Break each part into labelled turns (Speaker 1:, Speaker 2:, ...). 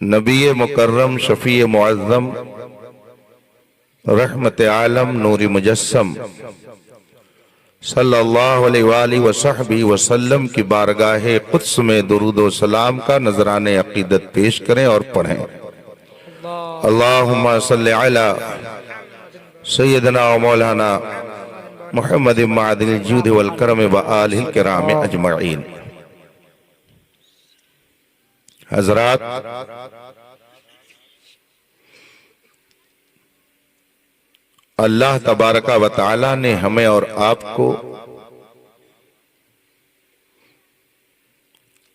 Speaker 1: नबी मुकर्रम शफी मुअज़्ज़म रहमत आलम नूरी मुजस्सम सल्लल्लाहु अलैहि वसहबी वसल्लम की बारगाह कुद्स में दुरूद व सलाम का नजराने अकीदत पेश करें और पढ़ें। अल्लाहुम्मा सल्लि अला सय्यदना व मौलाना मुहम्मद मअदिल जूद वल करम व आलिहिल किराम अजमईन। हजरात, अल्लाह तबारका व तआला ने हमें और आपको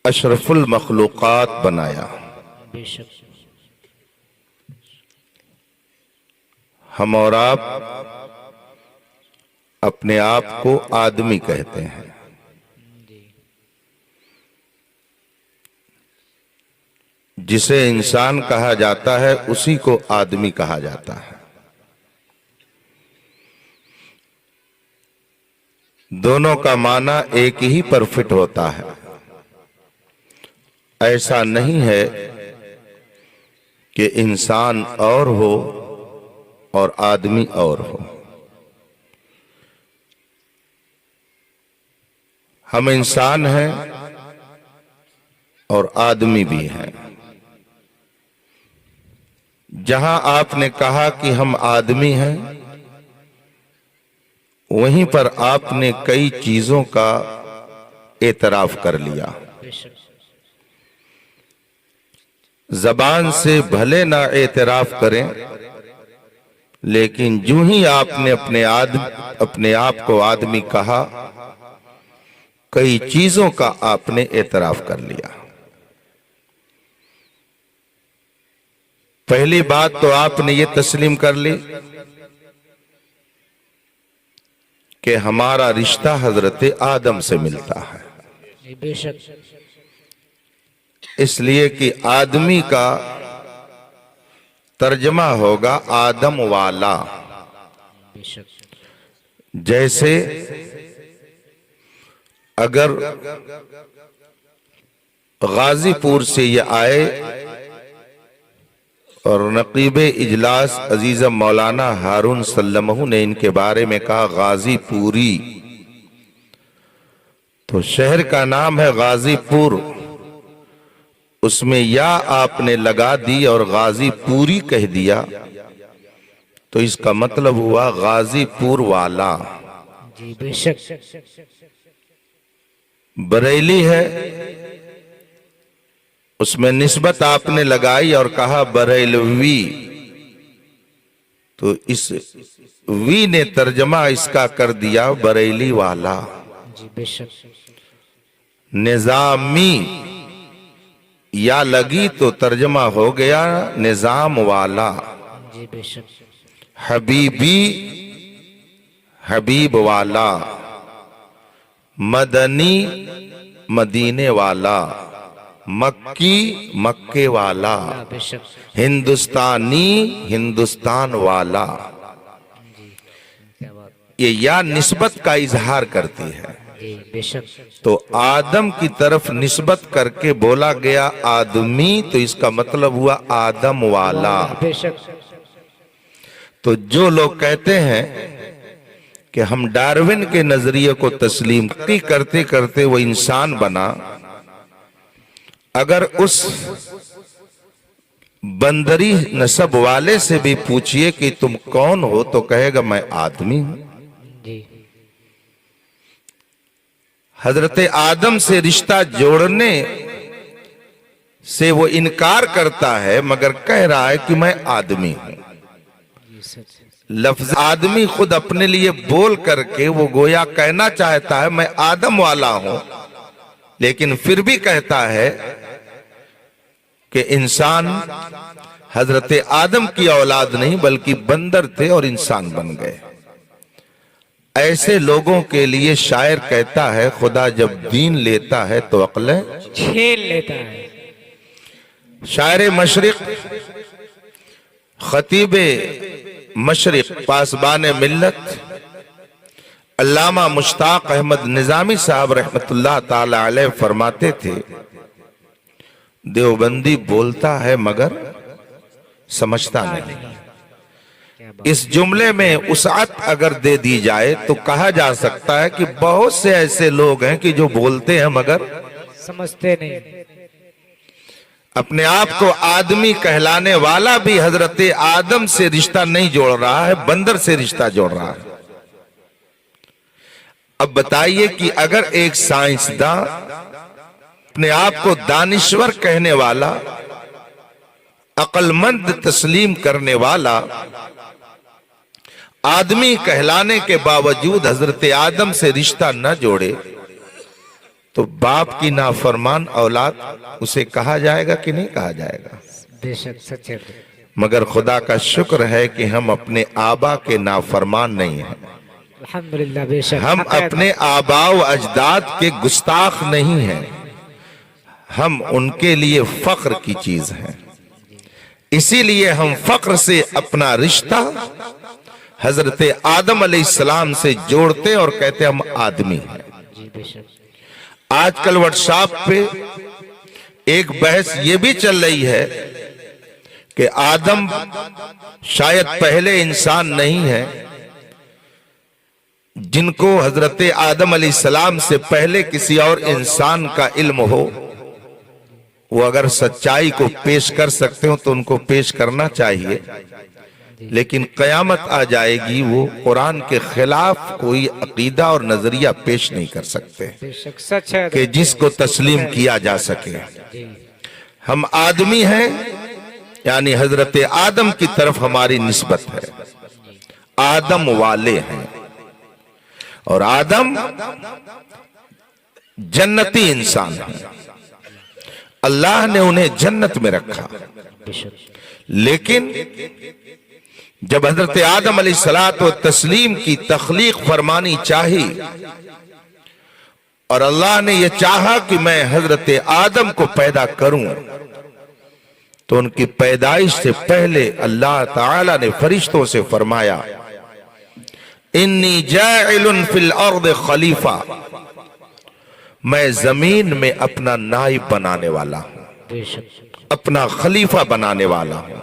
Speaker 1: अशरफुल मखलूकात बनाया। हम और आप अपने आप को आदमी कहते हैं। जिसे इंसान कहा जाता है उसी को आदमी कहा जाता है। दोनों का माना एक ही पर फिट होता है। ऐसा नहीं है कि इंसान और हो और आदमी और हो। हम इंसान हैं और आदमी भी हैं। जहां आपने कहा कि हम आदमी हैं, वहीं पर आपने कई चीजों का एतराफ कर लिया। जबान से भले ना एतराफ करें, लेकिन जो ही आपने अपने आप को आदमी कहा, कई चीजों का आपने एतराफ कर लिया। पहली बात तो आपने ये तस्लीम कर ली कि हमारा रिश्ता हजरत आदम से मिलता है।
Speaker 2: बेशक।
Speaker 1: इसलिए कि आदमी का तर्जमा होगा आदम वाला।
Speaker 2: बेशक।
Speaker 1: जैसे अगर गाजीपुर से ये आए और नकीबे इजलास अजीज़म मौलाना हारून सल्लमहू ने इनके बारे में कहा गाजीपुरी, तो शहर का नाम है गाजीपुर, उसमें या आपने लगा दी और गाजीपुरी कह दिया, तो इसका मतलब हुआ गाजीपुर वाला।
Speaker 2: जी बेशक।
Speaker 1: बरेली है, उसमें निस्बत आपने लगाई और कहा बरेलवी, तो इस वी ने तर्जमा इसका कर दिया बरेली वाला।
Speaker 2: जी बेशक।
Speaker 1: निजामी या लगी तो तर्जमा हो गया निजाम वाला।
Speaker 2: जी बेशक।
Speaker 1: हबीबी हबीब वाला, मदनी मदीने वाला, मक्की मक्के वाला,
Speaker 2: बेशक।
Speaker 1: हिंदुस्तानी हिंदुस्तान वाला।
Speaker 2: क्या बात।
Speaker 1: ये या निस्बत का इजहार करती है।
Speaker 2: जी बेशक।
Speaker 1: तो आदम की तरफ निस्बत करके बोला गया आदमी, तो इसका मतलब हुआ आदम वाला।
Speaker 2: बेशक।
Speaker 1: तो जो लोग कहते हैं कि हम डार्विन के नजरिए को तस्लीम करते करते वो इंसान बना, अगर उस बंदरी नस्ब वाले से भी पूछिए कि तुम कौन हो, तो कहेगा मैं आदमी हूं।
Speaker 2: जी।
Speaker 1: हजरत आदम से रिश्ता जोड़ने से वो इनकार करता है, मगर कह रहा है कि मैं आदमी हूं। लफ्ज आदमी खुद अपने लिए बोल करके वो गोया कहना चाहता है मैं आदम वाला हूं, लेकिन फिर भी कहता है कि इंसान हजरत आदम की औलाद नहीं बल्कि बंदर थे और इंसान बन गए। ऐसे लोगों के लिए शायर कहता है खुदा जब दीन लेता है तो अक्लें
Speaker 2: छीन लेता है।
Speaker 1: शायर मशरिक खतीबे मशरिक पासबान मिल्लत अल्लामा मुश्ताक अहमद निजामी साहब रहमतुल्लाह ताला अलैह फरमाते थे देवबंदी बोलता है मगर समझता नहीं।
Speaker 2: क्या बात।
Speaker 1: इस जुमले में वुसअत अगर दे दी जाए तो कहा जा सकता है कि बहुत से ऐसे लोग हैं कि जो बोलते हैं मगर
Speaker 2: समझते नहीं।
Speaker 1: अपने आप को आदमी कहलाने वाला भी हजरत आदम से रिश्ता नहीं जोड़ रहा है, बंदर से रिश्ता जोड़ रहा है। अब बताइए कि अगर एक साइंसदान अपने आप को दानिश्वर कहने वाला, अक्लमंद तस्लीम करने वाला आदमी कहलाने के बावजूद हजरत आदम से रिश्ता न जोड़े, तो बाप की नाफरमान औलाद उसे कहा जाएगा कि नहीं कहा जाएगा?
Speaker 2: बेशक सच है।
Speaker 1: मगर खुदा का शुक्र है कि हम अपने आबा के नाफरमान नहीं हैं।
Speaker 2: अल्हम्दुलिल्लाह बेशक।
Speaker 1: हम अपने आबा व अजदाद के गुस्ताख नहीं हैं। हम उनके लिए फख्र की चीज हैं। इसीलिए हम फख्र से अपना रिश्ता हजरत आदम अलैहिस्सलाम से जोड़ते और कहते हम आदमी हैं।
Speaker 2: जी बेशक।
Speaker 1: आजकल व्हाट्सएप पे एक बहस ये भी चल रही है कि आदम शायद पहले इंसान नहीं है। जिनको हजरत आदम अलैहिस्सलाम से पहले किसी और इंसान का इल्म हो, वो अगर सच्चाई को पेश कर सकते हो तो उनको पेश करना चाहिए, लेकिन कयामत आ जाएगी वो कुरान के खिलाफ कोई अकीदा और नजरिया पेश नहीं कर सकते
Speaker 2: बेशक सच है
Speaker 1: कि जिसको तस्लीम किया जा सके।
Speaker 2: जी।
Speaker 1: हम आदमी हैं, यानी हजरत आदम की तरफ हमारी निस्बत है। आदम वाले हैं और आदम जन्नती इंसान है। अल्लाह ने उन्हें जन्नत में रखा,
Speaker 2: बेशक।
Speaker 1: लेकिन जब हजरत आदम अलैहिस्सलात व तस्लीम की तख्लीक फरमानी चाही और अल्लाह ने यह चाहा कि मैं हजरत आदम को पैदा करूं, तो उनकी पैदाइश से पहले अल्लाह ताला ने फरिश्तों से फरमाया, इन्नी जाइलुन फिल अर्द खलीफा, मैं जमीन में अपना नाइब बनाने वाला हूं,
Speaker 2: बेशक।
Speaker 1: अपना खलीफा बनाने वाला हूं।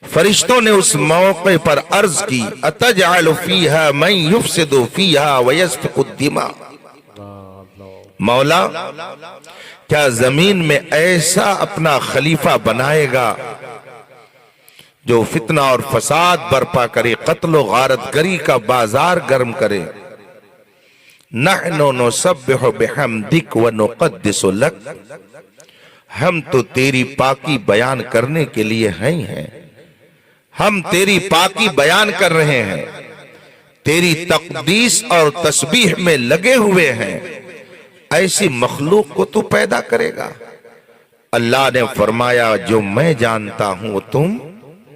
Speaker 1: फरिश्तों ने उस मौके पर अर्ज की, अतजअलु फीहा मन युफसिदु फीहा व यस्फिकु दिमा, मौला क्या जमीन में ऐसा अपना खलीफा बनाएगा जो फितना और फसाद बर्पा करे, कत्ल गारत गरी का बाजार गर्म करे। नहनु नुसब्बिहु बिहम्दिक व नुक़द्दिसु लक, हम तो तेरी पाकी बयान करने के लिए हैं। हम तेरी पाकी बयान कर रहे हैं, तेरी तक़दीस और तस्बीह में लगे हुए हैं। ऐसी मखलूक को तू पैदा करेगा? अल्लाह ने फरमाया, जो मैं जानता हूं वो तुम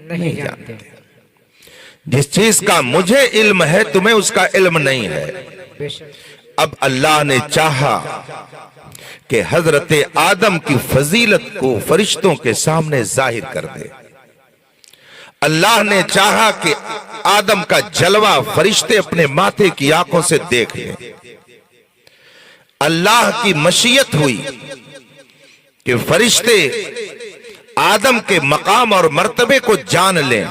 Speaker 1: नहीं जानते। जिस चीज का मुझे इल्म है तुम्हें उसका इल्म नहीं है।
Speaker 2: बेशक।
Speaker 1: अब अल्लाह ने चाहा कि हजरत आदम की फजीलत को फरिश्तों के सामने जाहिर कर दे। अल्लाह ने चाहा कि आदम का जलवा फरिश्ते अपने माथे की आंखों से देख लें। अल्लाह की मशीयत हुई कि फरिश्ते आदम के मकाम और मर्तबे को जान लें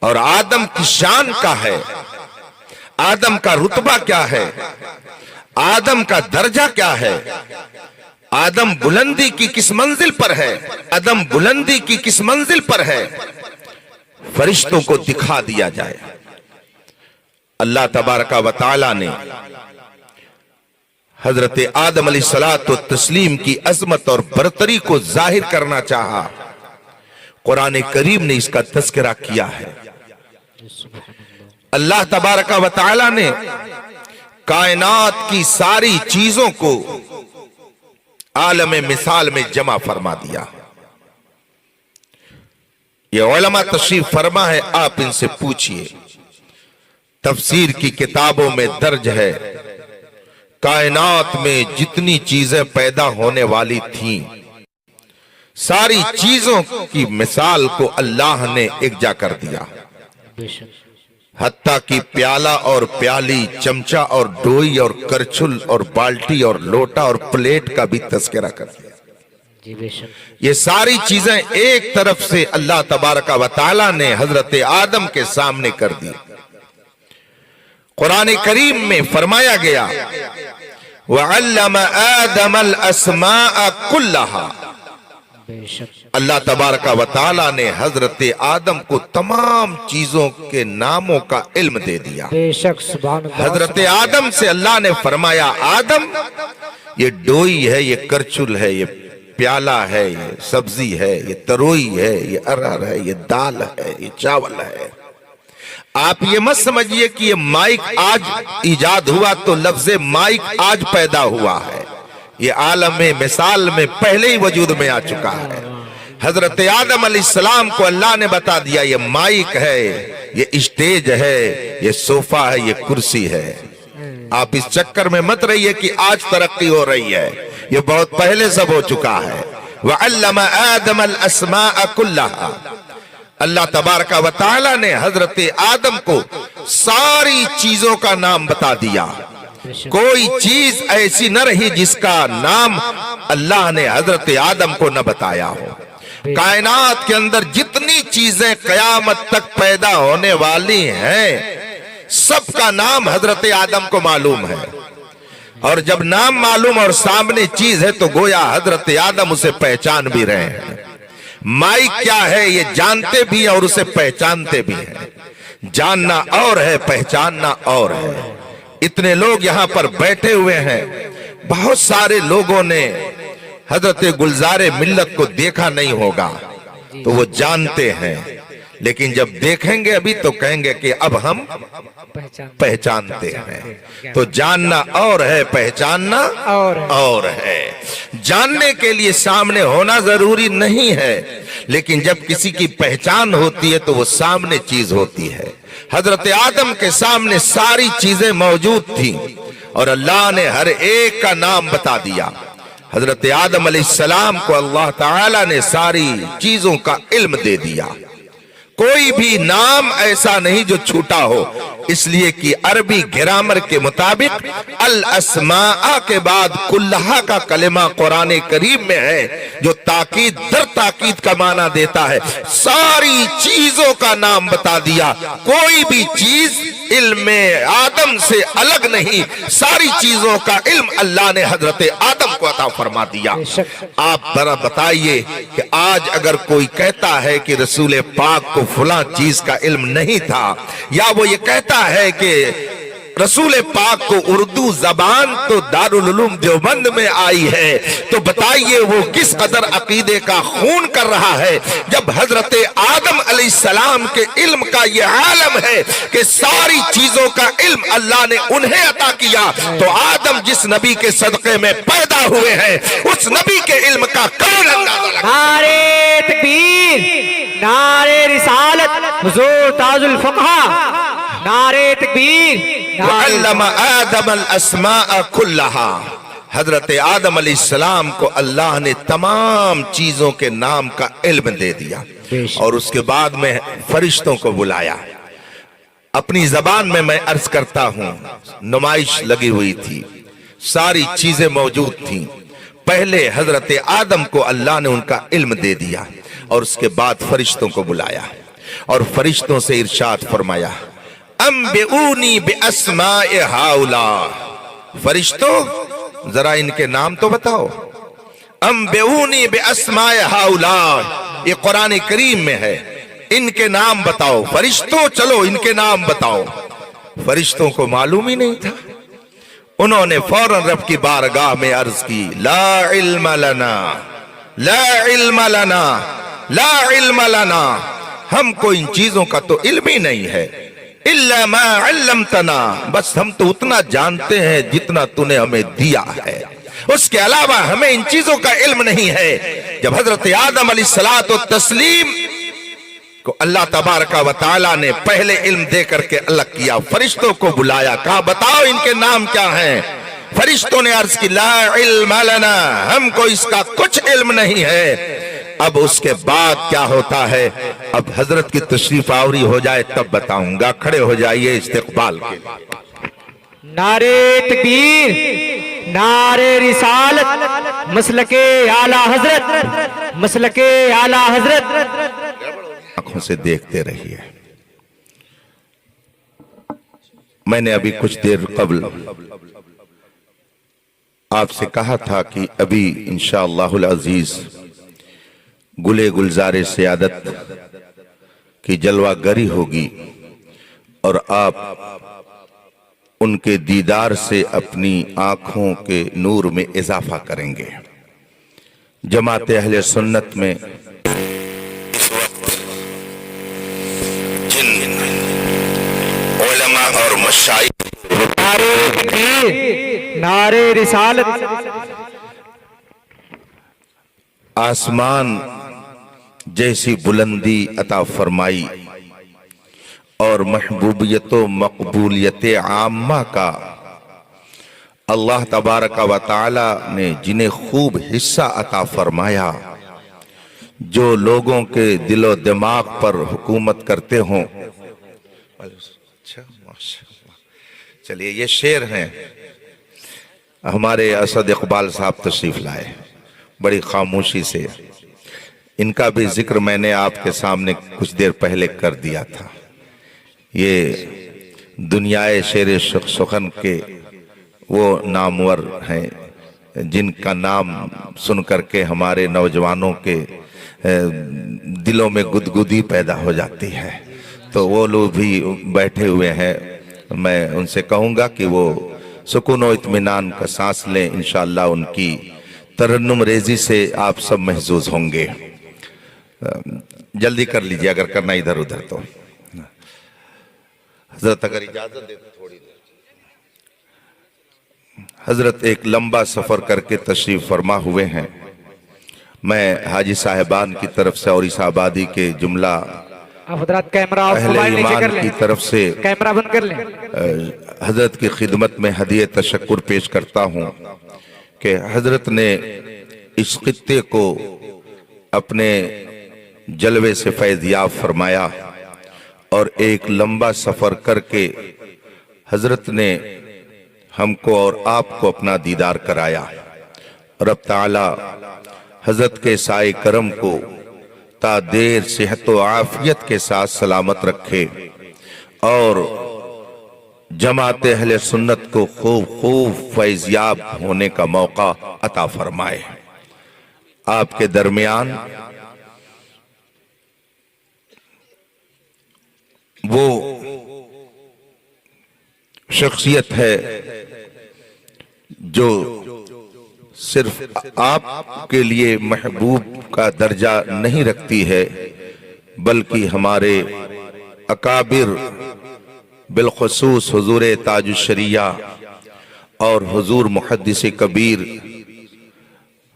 Speaker 1: और आदम की शान क्या है, आदम का रुतबा क्या है, आदम का दर्जा क्या है, आदम बुलंदी की किस मंजिल पर है, आदम बुलंदी की किस मंजिल पर है, फरिश्तों को दिखा दिया जाए। अल्लाह तबारका व तआला ने हजरत आदम अलैहिस्सलातु तस्लीम की अजमत और बरतरी को जाहिर करना चाहा। कुरान करीम ने इसका तज़किरा किया है। अल्लाह तबारका व तआला ने कायनात की सारी चीजों को आलम मिसाल में जमा फरमा दिया। ये उलमा तशरीफ फरमा है, आप इनसे पूछिए। तफसीर की किताबों में दर्ज है, कायनात में जितनी चीजें पैदा होने वाली थीं, सारी चीजों की मिसाल को अल्लाह ने एकजा कर दिया। हत्ता कि प्याला और प्याली, चमचा और डोई और करछुल और बाल्टी और लोटा और प्लेट का भी तस्करा कर दिया।
Speaker 2: جی بے شک
Speaker 1: یہ ساری چیزیں ایک طرف سے اللہ تبارک و تعالی نے حضرت آدم کے سامنے کر دی. قرآن کریم میں فرمایا گیا وَعَلَّمَ آدَمَ الْأَسْمَاءَ كُلَّهَا.
Speaker 2: بے شک
Speaker 1: اللہ تبارک و تعالی نے حضرت آدم کو تمام چیزوں کے ناموں کا علم دے دیا.
Speaker 2: بے شک سبحان اللہ.
Speaker 1: حضرت آدم سے اللہ نے فرمایا آدم یہ ڈوئی ہے، یہ کرچل ہے، یہ پیالہ ہے، یہ سبزی ہے، یہ تروئی ہے، یہ ارہر ہے، یہ دال ہے، یہ چاول ہے. آپ یہ مت سمجھیے کہ یہ مائک آج ایجاد ہوا تو لفظ مائک آج پیدا ہوا ہے. یہ عالم مثال میں پہلے ہی وجود میں آ چکا ہے. حضرت آدم علیہ السلام کو اللہ نے بتا دیا یہ مائک ہے، یہ اسٹیج ہے، یہ صوفہ ہے، یہ کرسی ہے. آپ اس چکر میں مت رہیے کہ آج ترقی ہو رہی ہے، یہ بہت پہلے سب ہو چکا ہے. وَعَلَّمَ آدَمَ الْأَسْمَاءَ كُلَّهَا. اللہ تبارک و تعالی نے حضرت آدم کو ساری چیزوں کا نام بتا دیا. کوئی چیز ایسی نہ رہی جس کا نام اللہ نے حضرت آدم کو نہ بتایا ہو. کائنات کے اندر جتنی چیزیں قیامت تک پیدا ہونے والی ہیں سب کا نام حضرت آدم کو معلوم ہے. اور جب نام معلوم اور سامنے چیز ہے تو گویا حضرت آدم اسے پہچان بھی رہے ہیں. مائک کیا ہے یہ جانتے بھی ہیں اور اسے پہچانتے بھی ہیں. جاننا اور ہے، پہچاننا اور ہے. اتنے لوگ یہاں پر بیٹھے ہوئے ہیں، بہت سارے لوگوں نے حضرت گلزار ملت کو دیکھا نہیں ہوگا تو وہ جانتے ہیں، لیکن جب دیکھیں گے ابھی تو کہیں گے کہ اب ہم پہچانتے ہیں. تو جاننا اور ہے، پہچاننا اور ہے. جاننے کے لیے سامنے ہونا ضروری نہیں ہے، لیکن جب کسی کی پہچان ہوتی ہے تو وہ سامنے چیز ہوتی ہے. حضرت آدم کے سامنے ساری چیزیں موجود تھیں اور اللہ نے ہر ایک کا نام بتا دیا. حضرت آدم علیہ السلام کو اللہ تعالی نے ساری چیزوں کا علم دے دیا. کوئی بھی نام ایسا نہیں جو چھوٹا ہو، اس لیے کہ عربی گرامر کے مطابق الاسماء کے بعد کلہا کا کلمہ قرآن کریم میں ہے جو تاکید در تاکید کا معنی دیتا ہے. ساری چیزوں کا نام بتا دیا. کوئی بھی چیز علم آدم سے الگ نہیں، ساری چیزوں کا علم اللہ نے حضرت آدم کو عطا فرما دیا. آپ ذرا بتائیے کہ آج اگر کوئی کہتا ہے کہ رسول پاک کو فلاں چیز کا علم نہیں تھا، یا وہ یہ کہتا ہے کہ رسول پاک کو اردو زبان تو دارالعلوم دیوبند میں آئی ہے، تو بتائیے وہ کس قدر عقیدے کا خون کر رہا ہے جب حضرت آدم علیہ السلام کے علم کا یہ عالم ہے کہ ساری چیزوں کا علم اللہ نے انہیں عطا کیا. تو آدم جس نبی کے صدقے میں پیدا ہوئے ہیں اس نبی کے علم کا کون اندازہ لگا؟
Speaker 2: نعرے تکبیر، نعرے رسالت، حضور تاج الفقہا، نعرے تکبیر.
Speaker 1: وَعَلَّمَ آدَمَ الْأَسْمَاءَ كُلَّهَا. حضرت آدم علیہ السلام کو اللہ نے تمام چیزوں کے نام کا علم دے دیا اور اس کے بعد میں فرشتوں کو بلایا. اپنی زبان میں عرض کرتا ہوں، نمائش لگی ہوئی تھی، ساری چیزیں موجود تھیں. پہلے حضرت آدم کو اللہ نے ان کا علم دے دیا اور اس کے بعد فرشتوں کو بلایا اور فرشتوں سے ارشاد فرمایا انبئونی باسماء ہؤلاء. فرشتوں ذرا ان کے نام تو بتاؤ. انبئونی باسماء ہؤلاء، یہ قرآن کریم میں ہے. ان کے نام بتاؤ. فرشتوں چلو ان کے نام بتاؤ. فرشتوں کو معلوم ہی نہیں تھا. انہوں نے فوراً رب کی بارگاہ میں عرض کی لا علم لنا لا علم لنا لا علم لنا. ہم کو ان چیزوں کا تو علم ہی نہیں ہے. الا ما علمتنا، بس ہم تو اتنا جانتے ہیں جتنا تو نے ہمیں دیا ہے، اس کے علاوہ ہمیں ان چیزوں کا علم نہیں ہے. جب حضرت آدم علیہ الصلوۃ والتسلیم کو اللہ تبارک و تعالی نے پہلے علم دے کر کے الگ کیا، فرشتوں کو بلایا، کہا بتاؤ ان کے نام کیا ہیں. فرشتوں نے عرض کی لا علم لنا، ہم کو اس کا کچھ علم نہیں ہے. اب اس کے بعد کیا ہوتا ہے اب حضرت کی تشریف آوری ہو جائے تب بتاؤں گا. کھڑے ہو جائیے استقبال کے.
Speaker 2: نعرے تکبیر، नारे रिसालत मसलके आला हजरत, मसलके आला हजरत।
Speaker 1: आंखों से देखते रहिए। मैंने अभी कुछ देर कबल आपसे कहा था कि अभी इंशाअल्लाहुल अजीज गुले गुलजारे सियादत की जलवागरी होगी और आप उनके दीदार से अपनी आंखों के नूर में इजाफा करेंगे। जमात अहले सुन्नत में जिन उलमा और मशाइख
Speaker 2: नारे तकबीर, नारे रिसालत,
Speaker 1: आसमान जैसी बुलंदी अता फरमाई और महबूबियत व मकबूलियत आम्मा का अल्लाह तबारक व तआला ने जिन्हें खूब हिस्सा अता फरमाया, जो लोगों के दिलो दिमाग पर हुकूमत करते हों। चलिए, ये शेर हैं, हमारे असद इकबाल साहब तशरीफ लाए बड़ी खामोशी से। इनका भी जिक्र मैंने आपके सामने कुछ देर पहले कर दिया था। ये दुनियाए शेर सुखन के वो नामवर हैं जिनका नाम सुन करके हमारे नौजवानों के दिलों में गुदगुदी पैदा हो जाती है। तो वो लोग भी बैठे हुए हैं, मैं उनसे कहूँगा कि वो सुकून और इत्मीनान का सांस लें। इंशाअल्लाह उनकी तरन्नुम रेजी से आप सब महजूज होंगे। जल्दी कर लीजिए अगर करना इधर उधर तो। हजरत अगर इजाजत दे तो थोड़ी देर। हजरत एक लंबा सफर करके तशरीफ फरमा हुए हैं। मैं हाजी साहिबान की तरफ से और इस आबादी के जुमला
Speaker 2: आप हजरत कैमरा ऑफ
Speaker 1: अहले
Speaker 2: मोबाइल नीचे कर
Speaker 1: ईमान
Speaker 2: लें,
Speaker 1: की तरफ से
Speaker 2: कैमरा बंद कर लें।
Speaker 1: हजरत की खिदमत में हदिये तशक्कुर पेश करता हूँ कि हजरत ने इस खित्ते को अपने जलवे से फैज़याब फरमाया और एक लंबा सफर करके हजरत ने हमको और आपको अपना दीदार कराया। रब ताला हजरत के साए करम को ता देर सेहत व आफियत के साथ सलामत रखे और जमात अहले सुन्नत को खूब खूब फैज़याब होने का मौका अता फरमाए। आपके दरमियान वो शख्सियत है जो सिर्फ आपके लिए महबूब का दर्जा नहीं रखती है, बल्कि हमारे अकाबिर बिलखुसूस हुजूर ताजुश शरिया और हुजूर मुहद्दिस कबीर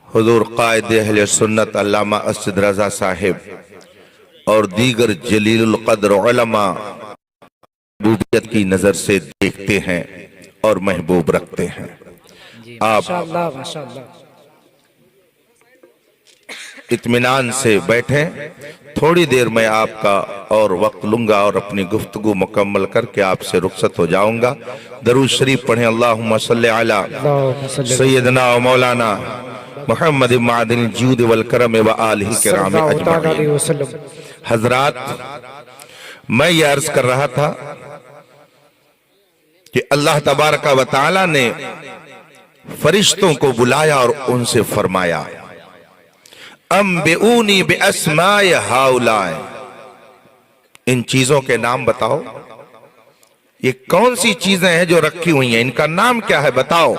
Speaker 1: हुजूर कायद अहले सुन्नत अल्लामा असद रजा साहिब और दीगर जलीलुल कद्र उलमा महबूबियत की नजर से देखते हैं और महबूब रखते हैं। आप
Speaker 2: माशाअल्लाह, माशाअल्लाह।
Speaker 1: इत्मीनान से बैठें। थोड़ी देर में आपका और वक्त लूंगा और अपनी गुफ्तगू मुकम्मल करके आपसे रुखसत हो जाऊंगा। दरूद शरीफ पढ़ें। अल्लाहुम्मा सल्ली अला सय्यदना व मौलाना मुहम्मद मादिन जूद वल करम व आलिहि किराम अजमईन। हजरात, मैं ये अर्ज कर रहा था कि अल्लाह तबारक व तआला ने फरिश्तों को बुलाया और उनसे फरमाया, अम्बिऊनी बिअस्माए हाउलाए, इन चीजों के नाम बताओ। ये कौन सी चीजें हैं जो रखी हुई हैं, इनका नाम क्या है बताओ।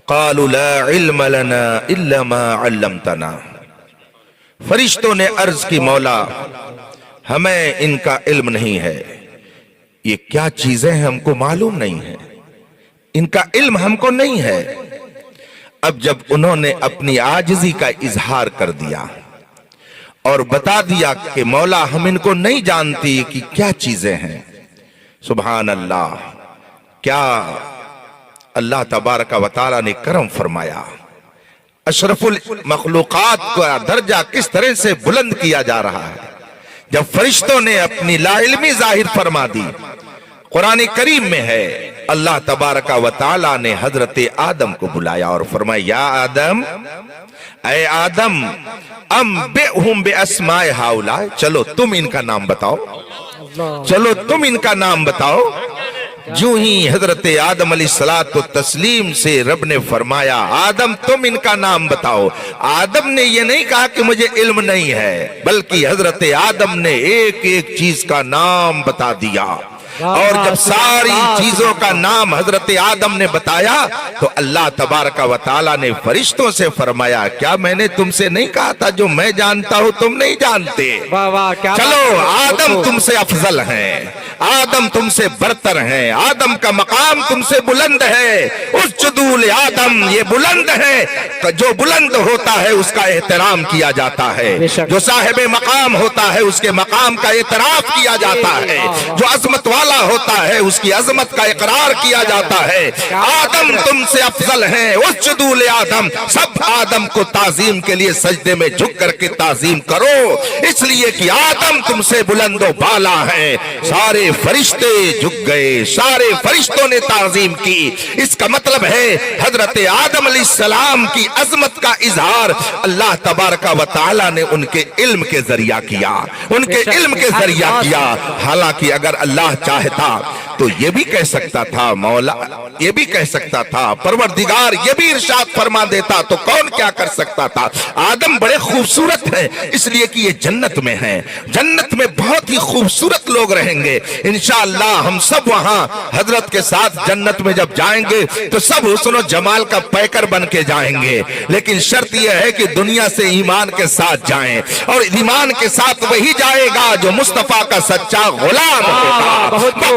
Speaker 1: क़ालू ला इल्म लना इल्ला मा अल्लमतना। फरिश्तों ने अर्ज की, मौला हमें इनका इल्म नहीं है, ये क्या चीजें हैं हमको मालूम नहीं है, इनका इल्म हमको नहीं है। अब जब उन्होंने अपनी आजिज़ी का इजहार कर दिया और बता दिया कि मौला हम इनको नहीं जानती कि क्या चीजें हैं, सुभान अल्लाह, क्या अल्लाह तबारक व तआला ने करम फरमाया। अशरफुल मखलूकात का दर्जा किस तरह से बुलंद किया जा रहा है जब फरिश्तों ने अपनी लाइल्मी जाहिर फरमा दी। कुरान करीम में है, अल्लाह तबारका व ताला ने हजरत आदम को बुलाया और फरमाया, या आदम, ऐ आदम, अंबिहुम बिअस्माए हाउला, चलो तुम इनका नाम बताओ, चलो तुम इनका नाम बताओ। जो ही हजरत आदम अलैहिस्सलातु तस्लीम से रब ने फरमाया, आदम तुम इनका नाम बताओ। आदम ने ये नहीं कहा कि मुझे इल्म नहीं है, बल्कि हजरत आदम ने एक एक चीज का नाम बता दिया। और जब सारी चीजों का नाम हजरत आदम ने बताया तो अल्लाह तबारका व ताला ने फरिश्तों से फरमाया, क्या मैंने तुमसे नहीं कहा था जो मैं जानता हूं तुम नहीं जानते?
Speaker 2: वाह वाह, क्या
Speaker 1: चलो आदम तुमसे अफजल हैं, आदम तुमसे बरतर हैं, आदम का मकाम तुमसे बुलंद है। उसजुदूल आदम, ये बुलंद है, जो बुलंद होता है उसका एहतराम किया जाता है, जो साहिब मकाम होता है उसके मकाम का एतराफ किया जाता है, जो अजमत वाला होता है उसकी अजमत का इकरार किया जाता है। आदम तुमसे अफजल हैं, उसजुदूल आदम, सब आदम को ताजीम के लिए सजदे में झुक करके ताजीम करो, इसलिए कि आदम तुमसे बुलंदो बाला है। सारे फरिश्ते झुक गए, सारे फरिश्तों ने ताजीम की। इसका मतलब है हजरत आदम अलैहिस्सलाम की अजमत का इजहार अल्लाह तबारका व ताला ने उनके इल्म के जरिया किया, उनके इल्म के जरिया किया। हालांकि अगर अल्लाह चाहता तो ये भी कह सकता था, मौला ये भी कह सकता था, परवरदिगार ये भी इरशाद फरमा देता, तो कौन क्या कर सकता था। आदम बड़े खूबसूरत हैं इसलिए कि ये जन्नत में हैं, जन्नत में बहुत ही खूबसूरत लोग रहेंगे। इंशाअल्लाह हम सब वहां हजरत के साथ जन्नत में जब जाएंगे तो सब हुस्न जमाल का पैकर बन के जाएंगे, लेकिन शर्त यह है कि दुनिया से ईमान के साथ जाएं, और ईमान के साथ वही जाएगा जो मुस्तफा का सच्चा गुलाम होगा।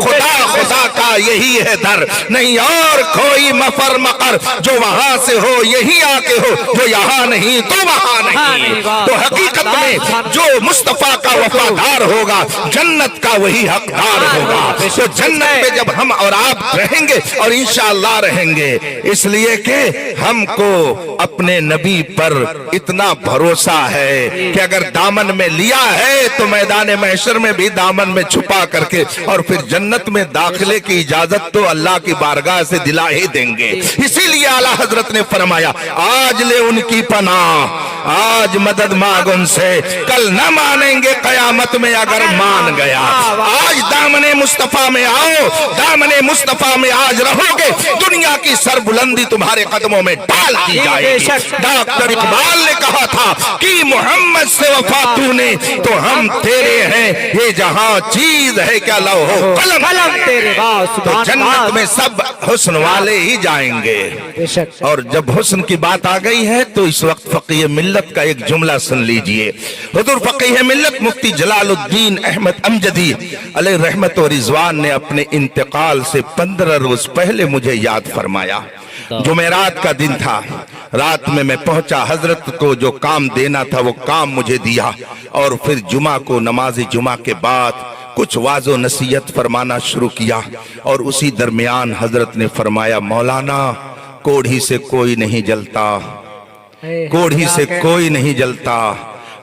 Speaker 1: खुदा का यही है दर, नहीं और कोई मफर मकर, जो वहां से हो यही आके हो, जो यहाँ नहीं तो वहां नहीं। तो हकीकत में जो मुस्तफा का वफादार होगा जन्नत का वही हकदार होगा। तो जन्नत में जब हम और आप रहेंगे और इंशाअल्लाह रहेंगे, इसलिए कि हमको अपने नबी पर इतना भरोसा है कि अगर दामन में लिया है तो मैदान महशर में भी दामन में छुपा करके और फिर जन्नत में दाखिले की इजाजत तो अल्लाह की बारगाह से दिला ही देंगे। इसीलिए आला हजरत ने फरमाया, आज ले उनकी पनाह, आज मदद मांग उनसे, कल न मानेंगे कयामत में अगर मान गया। आज दामने मुस्तफा में आओ, दामने मुस्तफा में आज रहोगे, दुनिया की सरबुलंदी तुम्हारे कदमों में डाल दी जाएगी। डॉक्टर इकबाल ने कहा था कि मोहम्मद से वफा तूने तो हम तेरे हैं, ये जहां चीज है क्या लौहो कलम तेरे। तो जन्नत में सब हुस्न वाले ही जाएंगे। और जब हुस्न की बात आ गई है तो इस वक्त फकीह मिल्लत का एक जुमला सुन लीजिए। हुजूर फकीह मिल्लत मुफ्ती जलालुद्दीन अहमद अमजदी अलैहि रहमत व रिजवान ने अपने इंतकाल से 15 रोज पहले मुझे याद फरमाया। जुमेरात का दिन था, रात में मैं पहुंचा, हजरत को जो काम देना था वो काम मुझे दिया, और फिर जुमा को नमाज जुमा के बाद कुछ वाजो नसीहत फरमाना शुरू किया। और उसी दरमियान हजरत ने फरमाया, मौलाना कोढ़ी से कोई नहीं जलता, कोढ़ी से कोई नहीं जलता,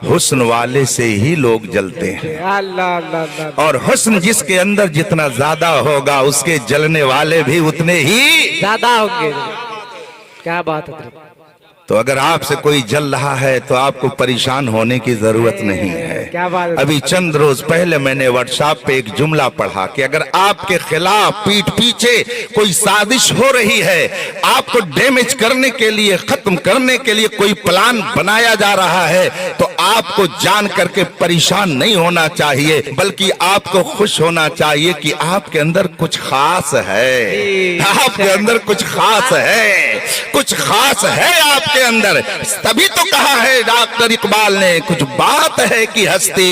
Speaker 1: हुस्न वाले से ही लोग जलते हैं। और हुस्न जिसके अंदर जितना ज्यादा होगा उसके जलने वाले भी उतने ही
Speaker 2: ज्यादा होंगे। क्या बात है।
Speaker 1: तो अगर आपसे कोई जल रहा है तो आपको परेशान होने की जरूरत नहीं है।
Speaker 2: क्या बात है।
Speaker 1: अभी चंद रोज पहले मैंने व्हाट्सएप पे एक जुमला पढ़ा कि अगर आपके खिलाफ पीठ पीछे कोई साजिश हो रही है, आपको डैमेज करने के लिए, खत्म करने के लिए कोई प्लान बनाया जा रहा है, तो आपको जान करके परेशान नहीं होना चाहिए, बल्कि आपको खुश होना चाहिए कि आपके अंदर कुछ खास है, आपके अंदर कुछ खास है, कुछ खास है आपके अंदर। तभी तो कहा है डॉक्टर इकबाल ने, कुछ बात है कि हस्ती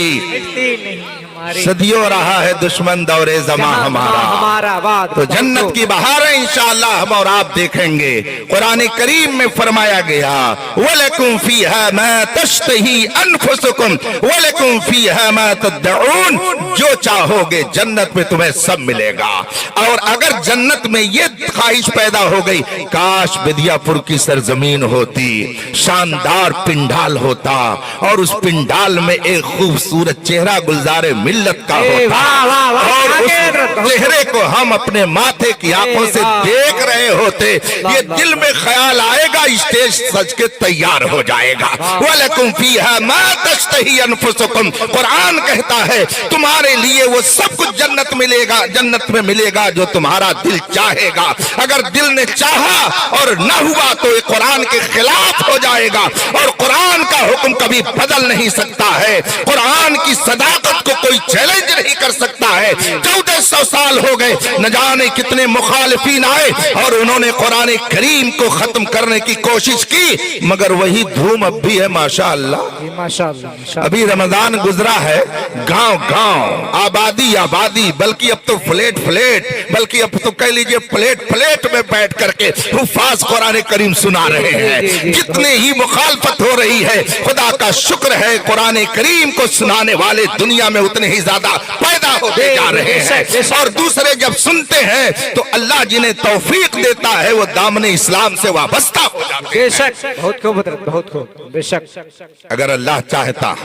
Speaker 1: सदियों रहा है दुश्मन दौरे ज़मा हमारा। तो जन्नत की बहार है इंशाअल्लाह हम और आप देखेंगे। कुरान करीम में फरमाया गया, वलकुम फीहा मा तश्तही अनफुसुकुम वलकुम फीहा मा तदउन, जो चाहोगे जन्नत में तुम्हें सब मिलेगा। और अगर जन्नत में ये ख्वाहिश पैदा हो गई, काश बिदियापुर की सरजमीन होती, शानदार पिंडाल होता, और उस पिंडाल में एक खूबसूरत चेहरा गुलजारे मिल्लत का
Speaker 2: ए,
Speaker 1: होता
Speaker 2: वाह, वाह, वाह,
Speaker 1: और
Speaker 2: आगे
Speaker 1: उस
Speaker 2: रखो।
Speaker 1: चेहरे को हम अपने माथे की आंखों से
Speaker 2: वाह।
Speaker 1: देख रहे होते,
Speaker 2: वाह,
Speaker 1: ये
Speaker 2: वाह,
Speaker 1: दिल में ख्याल आएगा, स्टेज सज के तैयार हो जाएगा। वलकुम फीहा मा तश्तही अनफुसुकुम, कुरान कहता है तुम्हारे लिए वो सब कुछ जन्नत मिलेगा, जन्नत में मिलेगा जो तुम्हारा दिल चाहेगा। अगर दिल ने चाहा और न हुआ तो ये कुरान के खिलाफ हो जाएगा, और कुरान का हुक्म कभी बदल नहीं सकता है। कुरान की सदाकत को कोई चैलेंज नहीं कर सकता है। 1400 साल हो गए, न जाने कितने मुखालिफिन आए और उन्होंने कुरान करीम को खत्म करने की कोशिश की, मगर वही धूम अब भी है माशाअल्लाह।
Speaker 2: माशाअल्लाह, माशाअल्लाह।
Speaker 1: अभी रमजान गुजरा है, गांव गांव, आबादी आबादी, बल्कि अब तो फ्लैट फ्लैट, बल्कि अब तो कह लीजिए फ्लैट फ्लैट में बैठ करके हुफ्फाज कुरान करीम सुना रहे हैं। जितने ही मुखालफत हो रही है, खुदा का शुक्र है कुरान करीम को सुनाने वाले दुनिया में उतने ही ज्यादा पैदा होते जा रहे हैं। और दूसरे जब सुनते हैं तो अल्लाह जिन्हें तौफीक देता है वो दामन इस्लाम से वाबस्ता हो जाते हैं।
Speaker 2: बेशक, बहुत खूब हजरत, बहुत खूब, बेशक।
Speaker 1: अगर अल्लाह चाहता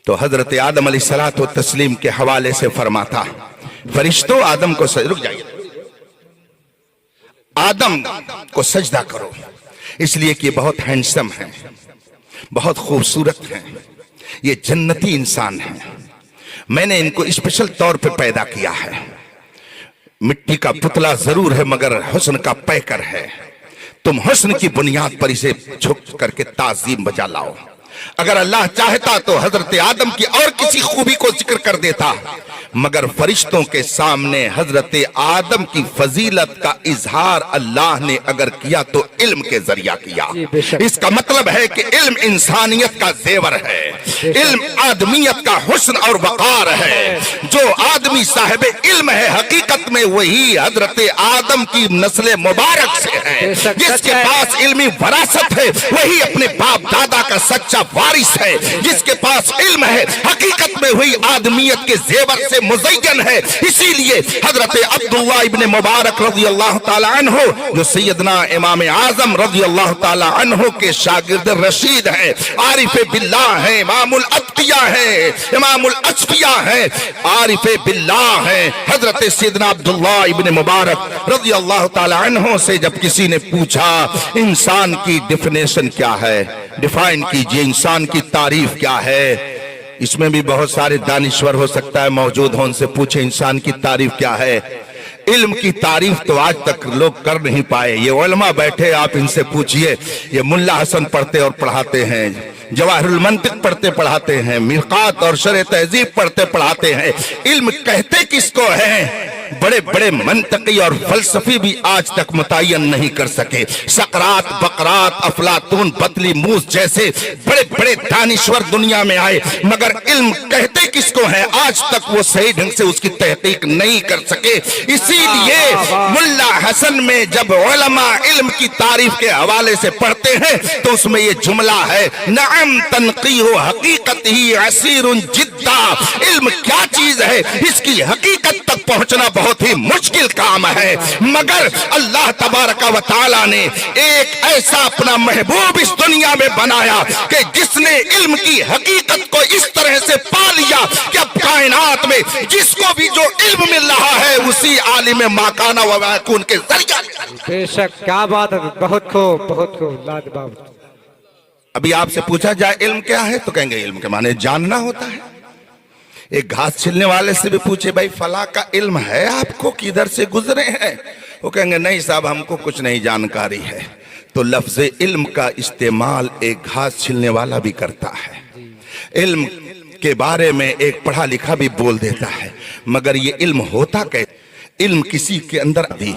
Speaker 1: तो हजरत आदम अलैहिस्सलातु तस्लीम के हवाले से फरमाता, फरिश्तों आदम को रुक जाइए, आदम को सजदा करो, इसलिए कि ये बहुत हैंडसम है, बहुत खूबसूरत है, ये जन्नती इंसान है, मैंने इनको स्पेशल तौर पे पैदा किया है। मिट्टी का पुतला जरूर है मगर हुस्न का पैकर है। तुम हुस्न की बुनियाद पर इसे झुक करके ताजीम बजा लाओ। अगर अल्लाह चाहता तो हजरत आदम की और किसी खूबी को जिक्र कर देता, मगर फरिश्तों के सामने हजरत आदम की फजीलत का इजहार अल्लाह ने अगर किया तो इल्म के जरिया किया। इसका मतलब है कि इल्म इंसानियत का जेवर है, इल्म आदमियत का हुस्न और वकार है। जो आदमी साहिब इल्म है हकीकत में वही हजरत आदम की नस्ल मुबारक से है। जिसके पास इल्मी वरासत है वही अपने बाप दादा का सच्चा वारिस है। जिसके पास इल्म है हकीकत में वही आदमियत के जेवर से मुज़य्यन है। इसीलिए हजरत अब्दुल्लाह इब्ने मुबारक रज़ी अल्लाह ताला अन्हु, जो सैयदना इमाम आज़म रज़ी अल्लाह ताला अन्हु के शागिर्द रशीद हैं, आरिफ बिल्लाह हैं, इमामुल अत्किया हैं, इमामुल अस्फिया हैं, आरिफ बिल्लाह हैं। हजरत सैयदना अब्दुल्लाह इब्ने मुबारक रज़ी अल्लाह ताला अन्हु से जब किसी ने पूछा इंसान की डेफिनेशन क्या है, डिफाइन कीजिए, इंसान की तारीफ क्या है। इसमें भी बहुत सारे दानिश्वर हो सकता है मौजूद हो, उनसे पूछे इंसान की तारीफ क्या है। इल्म की तारीफ तो आज तक लोग कर नहीं पाए। ये उलमा बैठे, आप इनसे पूछिए, ये मुल्ला हसन पढ़ते और पढ़ाते हैं, जवाहिरुल मंतिक पढ़ते पढ़ाते हैं, मिरकात और शरह तहजीब पढ़ते पढ़ाते हैं। इल्म कहते किसको है? बड़े बड़े मंतकी और फलसफी भी आज तक मुतय्यन नहीं कर सके। सकरात, बकरात, अफलातून, बतली मूस जैसे बड़े बड़े दानिश्वर दुनिया में आए, मगर इल्म कहते किसको है आज तक वो सही ढंग से उसकी तहकीक नहीं कर सके। इसीलिए मुल्ला हसन में जब उलमा इल्म की तारीफ के हवाले से पढ़ते हैं तो उसमें ये जुमला है, नअम तनक़ीहु हकीकत ही असीरुन जिद्दा। इल्म क्या चीज है इसकी हकीकत तक पहुंचना बहुत ही मुश्किल काम है, मगर अल्लाह तबारक व तआला ने एक ऐसा अपना महबूब इस दुनिया में बनाया कि जिसने इल्म की हकीकत को इस तरह से पा लिया कि अब कायनात में जिसको भी जो इल्म मिल रहा है उसी आलिम माकाना व माकून के जरिए।
Speaker 2: बेशक, क्या बात है, बहुत खूब, बहुत खूब, लाजवाब।
Speaker 1: अभी आपसे पूछा जाए इल्म क्या है तो कहेंगे इल्म के माने जानना होता है। एक घास छिलने वाले से भी पूछे भाई फला का इल्म है आपको, किधर से गुजरे हैं, वो कहेंगे नहीं साहब हमको कुछ नहीं जानकारी है। तो लफ्ज इल्म का इस्तेमाल एक घास छिलने वाला भी करता है, इल्म के बारे में एक पढ़ा लिखा भी बोल देता है, मगर ये इल्म होता कैसे? इल्म किसी के अंदर दी।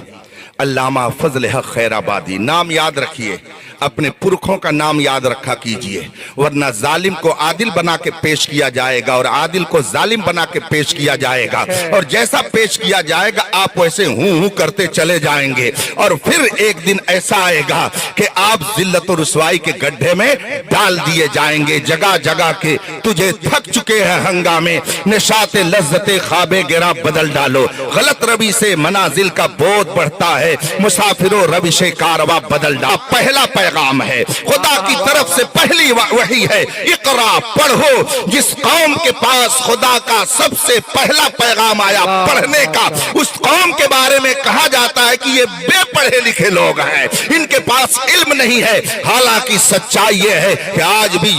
Speaker 1: अल्लामा फजल हक खैराबादी, नाम याद रखिए, अपने पुरखों का नाम याद रखा कीजिए, वरना जालिम को आदिल बना के पेश किया जाएगा और आदिल को जालिम बना के पेश किया जाएगा, और जैसा पेश किया जाएगा आप वैसे हूं करते चले जाएंगे, और फिर एक दिन ऐसा आएगा कि आप जिल्लत और रुसवाई के गड्ढे में डाल दिए जाएंगे। जगह जगह के तुझे थक चुके हैं हंगामे, निशाते लज्जते ख्वाबे गिरा बदल डालो। गलत रवि से मनाजिल का बोध बढ़ता है, मुसाफिरों रविशे कारवा बदल डालो। पहला पैगाम है खुदा की तरफ से, पहली वही है, इकरा पढ़ो। जिस कौम के पास खुदा का सबसे पहला पैगाम आया पढ़ने का, उस कौम के बारे में कहा जाता है कि ये बेपढ़े लिखे लोग हैं, इनके पास इल्म नहीं है। हालांकि सच्चाई ये है कि आज भी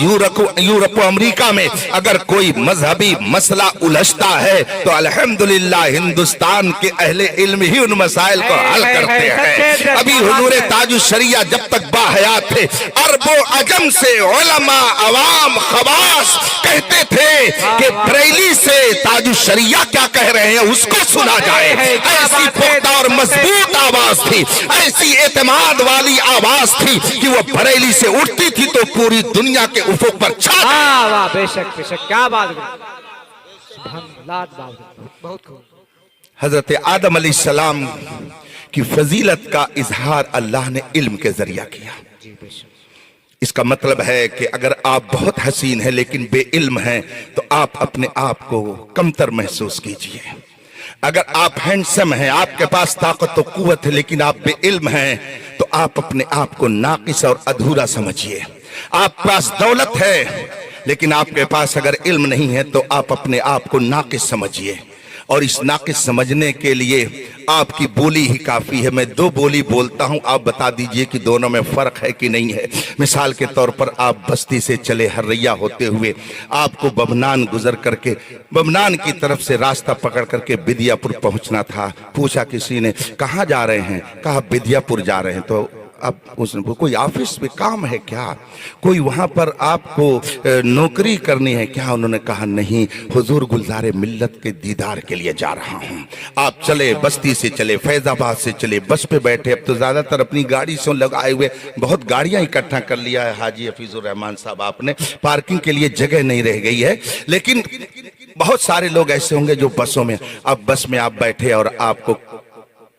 Speaker 1: यूरोप अमेरिका में अगर कोई मजहबी मसला उलझता है तो अल्हम्दुलिल्लाह हिंदुस्तान के अहले इल्म ही उन मसाइल को हल करते हैं। अभी हुजूर ताजुश शरिया जब तक बाहयात थे, अरबो अजम से उलमा अवाम खवास कहते थे कि बरेली से ताजुश शरिया क्या कह रहे हैं उसको सुना जाए। ऐसी पुख्ता और मजबूत आवाज थी, ऐसी एतमाद वाली आवाज थी कि वो बरेली से उठती थी तो पूरी दुनिया के उफुक पर छा जाती।
Speaker 2: वाह वाह, बेशक बेशक, क्या बात है, बहुत खूब।
Speaker 1: हजरत आदम अलैहिस्सलाम की फजीलत का इजहार अल्लाह ने इल्म के जरिया किया। इसका मतलब है कि अगर आप बहुत हसीन हैं लेकिन बेइल्म हैं तो आप अपने आप को कमतर महसूस कीजिए। अगर आप हैंडसम हैं, आपके पास ताकत और कुव्वत है, लेकिन आप बेइल्म हैं तो आप अपने आप को नाकिस और अधूरा समझिए। आपके पास दौलत है लेकिन आपके पास अगर इल्म नहीं है तो आप अपने आप को नाकिस समझिए। और इस नाकिस समझने के लिए आपकी बोली ही काफी है। मैं दो बोली बोलता हूं, आप बता दीजिए कि दोनों में फर्क है कि नहीं है। मिसाल के तौर पर आप बस्ती से चले हर्रैया होते हुए, आपको बमनान गुजर करके बमनान की तरफ से रास्ता पकड़ करके बिदियापुर पहुंचना था। पूछा किसी ने कहाँ जा रहे हैं, कहा बिदियापुर जा रहे हैं। तो अब उसने कोई ऑफिस में काम है क्या, कोई वहां पर आपको नौकरी करनी है क्या? उन्होंने कहा नहीं, हुजूर गुलजारे मिल्लत के दीदार के लिए जा रहा हूं। आप चले, बस्ती से चले, फैजाबाद से चले, बस पे बैठे। अब तो ज्यादातर अपनी गाड़ी से लगाए हुए बहुत गाड़ियां इकट्ठा कर लिया है हाजी हफीजुर रहमान साहब आपने, पार्किंग के लिए जगह नहीं रह गई है। लेकिन बहुत सारे लोग ऐसे होंगे जो बसों में, अब बस में आप बैठे और आपको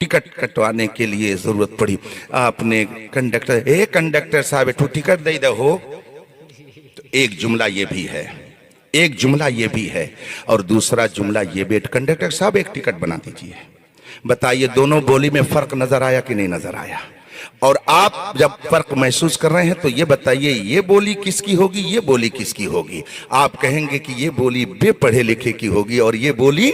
Speaker 1: टिकट कटवाने के लिए जरूरत पड़ी। आपने कंडक्टर साहब एक टिकट दे दो हो, तो एक जुमला ये भी है, एक जुमला ये भी है और दूसरा जुमला ये भी, कंडक्टर साहब एक टिकट बना दीजिए। बताइए दोनों बोली में फर्क नजर आया कि नहीं नजर आया? और आप जब फर्क महसूस कर रहे हैं तो ये बताइए ये बोली किसकी होगी, ये बोली किसकी होगी? आप कहेंगे कि ये बोली बेपढ़े लिखे की होगी और ये बोली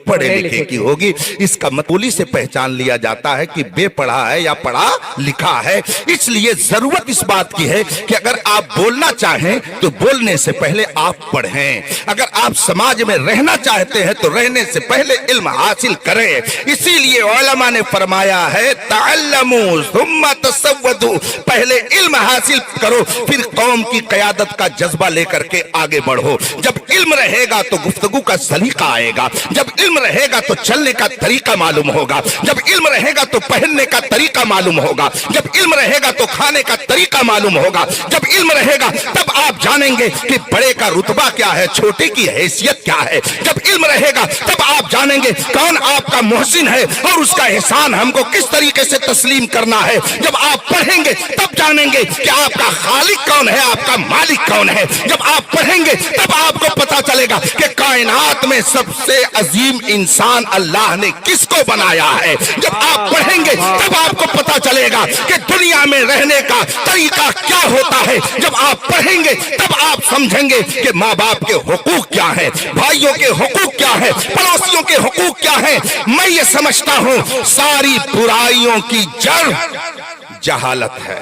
Speaker 1: पढ़े लिखे की होगी। इसका बोली से पहचान लिया जाता है कि बेपढ़ा है या पढ़ा लिखा है। इसलिए जरूरत इस बात की है कि अगर आप बोलना चाहें तो बोलने से पहले आप पढ़ें। अगर आप समाज में रहना चाहते हैं तो रहने से पहले इल्म हासिल करें। इसीलिए उलमा ने फरमाया है तअल्लमू सुम्मा तसव्वदू, पहले इल्म हासिल करो फिर कौम की क़यादत का जज्बा लेकर के आगे बढ़ो। जब इल्म रहेगा तो गुफ्तगू का सलीका आएगा, जब इल्म रहेगा तो चलने का तरीका मालूम होगा, जब इल्म रहेगा तो पहनने का तरीका मालूम होगा, जब इल्म रहेगा तो खाने का तरीका मालूम होगा, जब इल्म रहेगा तब आप जानेंगे कि बड़े का रुतबा क्या है, छोटे की हैसियत क्या है। जब इल्म रहेगा तब आप जानेंगे कौन आपका मोहसिन है और उसका एहसान हमको किस तरीके से तस्लीम करना है। जब आप पढ़ेंगे तब जानेंगे कि आपका खालिक कौन है, आपका मालिक कौन है। जब आप पढ़ेंगे तब आपको पता चलेगा कि कायनात में सबसे अजीम इंसान अल्लाह ने किसको बनाया है। जब आप पढ़ेंगे तब आपको पता चलेगा कि दुनिया में रहने का तरीका क्या होता है। जब आप पढ़ेंगे तब आप समझेंगे कि माँ बाप के हुकूक क्या है, भाइयों के हुकूक क्या है, पड़ोसियों के हुकूक क्या है। मैं ये समझता हूँ सारी बुराइयों की जड़ जहालत है।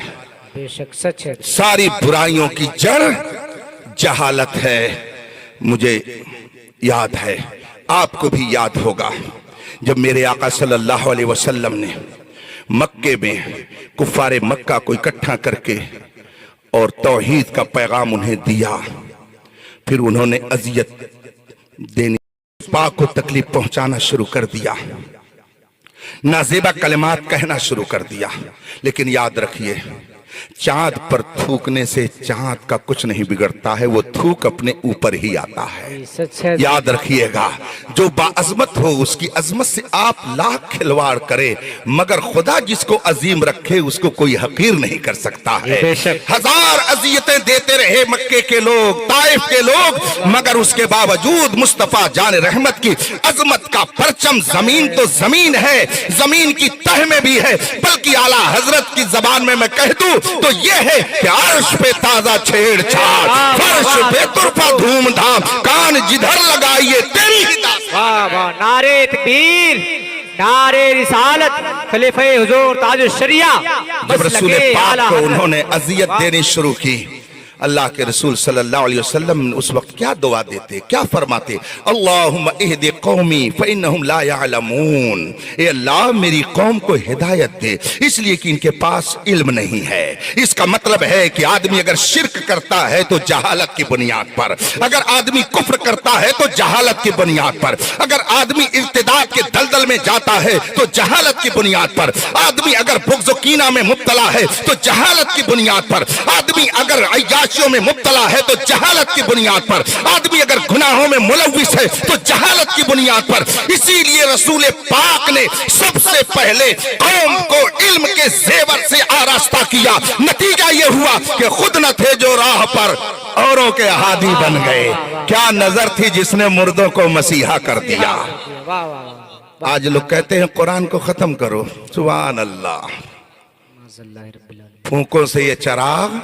Speaker 2: बेशक सच है।
Speaker 1: सारी बुराइयों की जड़ जहालत है। मुझे याद है, आपको भी याद होगा, जब मेरे आका सल्लल्लाहु अलैहि वसल्लम ने मक्के में कुफारे मक्का को इकट्ठा करके और तौहीद का पैगाम उन्हें दिया, फिर उन्होंने अजियत देने, पाक को तकलीफ पहुंचाना शुरू कर दिया, नाजेबा कलिमात कहना शुरू कर दिया। लेकिन याद रखिए चांद पर थूकने से चांद का कुछ नहीं बिगड़ता है, वो थूक अपने ऊपर ही आता है।
Speaker 2: ये सच है।
Speaker 1: याद रखिएगा, जो बाअज़मत हो उसकी अजमत से आप लाख खिलवाड़ करे, मगर खुदा जिसको अजीम रखे उसको कोई हकीर नहीं कर सकता है।
Speaker 2: बेशक।
Speaker 1: हजार अजियतें देते रहे मक्के के लोग, ताइफ के लोग, मगर उसके बावजूद मुस्तफा जान रहमत की अजमत का परचम जमीन तो जमीन है, जमीन की तह में भी है, बल्कि आला हजरत की जबान में मैं कह दूं तो ये है कि अर्श पे ताजा छेड़छाड़, फर्श पे तुरफा धूमधाम, कान जिधर लगाइए तेरी ही दास्तान।
Speaker 2: वाह वाह, नारे तकबीर, नारे रिसालत, खलीफे हुजूर ताजुश शरिया।
Speaker 1: जब रसूल पाक को उन्होंने अजियत देनी शुरू की, अल्लाह के रसूल सल्लल्लाहु अलैहि वसल्लम उस वक्त क्या दुआ देते, क्या फरमाते? अल्लाहुम्मा इहदी कौमी फइन्नहुम ला यअलमून। ए अल्लाह मेरी कौम को हिदायत दे, इसलिए कि इनके पास इल्म नहीं है। इसका मतलब है कि आदमी अगर शिर्क करता है तो जहालत की बुनियाद पर, अगर आदमी कुफ्र करता है तो जहालत की बुनियाद पर, अगर आदमी इर्तिदाद के दलदल में जाता है तो जहालत की बुनियाद पर, आदमी अगर बुग़्ज़ व कीना में मुब्तला है तो जहालत की बुनियाद पर, आदमी अगर अय्याशियों में मुब्तला है तो जहालत की बुनियाद पर, आदमी अगर गुनाहों में मुलव्विस है तो जहालत की बुनियाद पर। इसीलिए रसूल पाक ने सबसे पहले कौम को इल्म के जेवर से आरास्ता किया। नतीजा ये हुआ कि खुद न थे जो राह पर, औरों के हादी बन गए। क्या नजर थी जिसने मुर्दों को मसीहा कर दिया।
Speaker 2: वाह वाह वाह,
Speaker 1: आज लोग कहते हैं कुरान को खत्म करो, सुभान अल्लाह।
Speaker 2: माज़ल्लाह रब्बिल आलमीन।
Speaker 1: फूंकों से ये चराग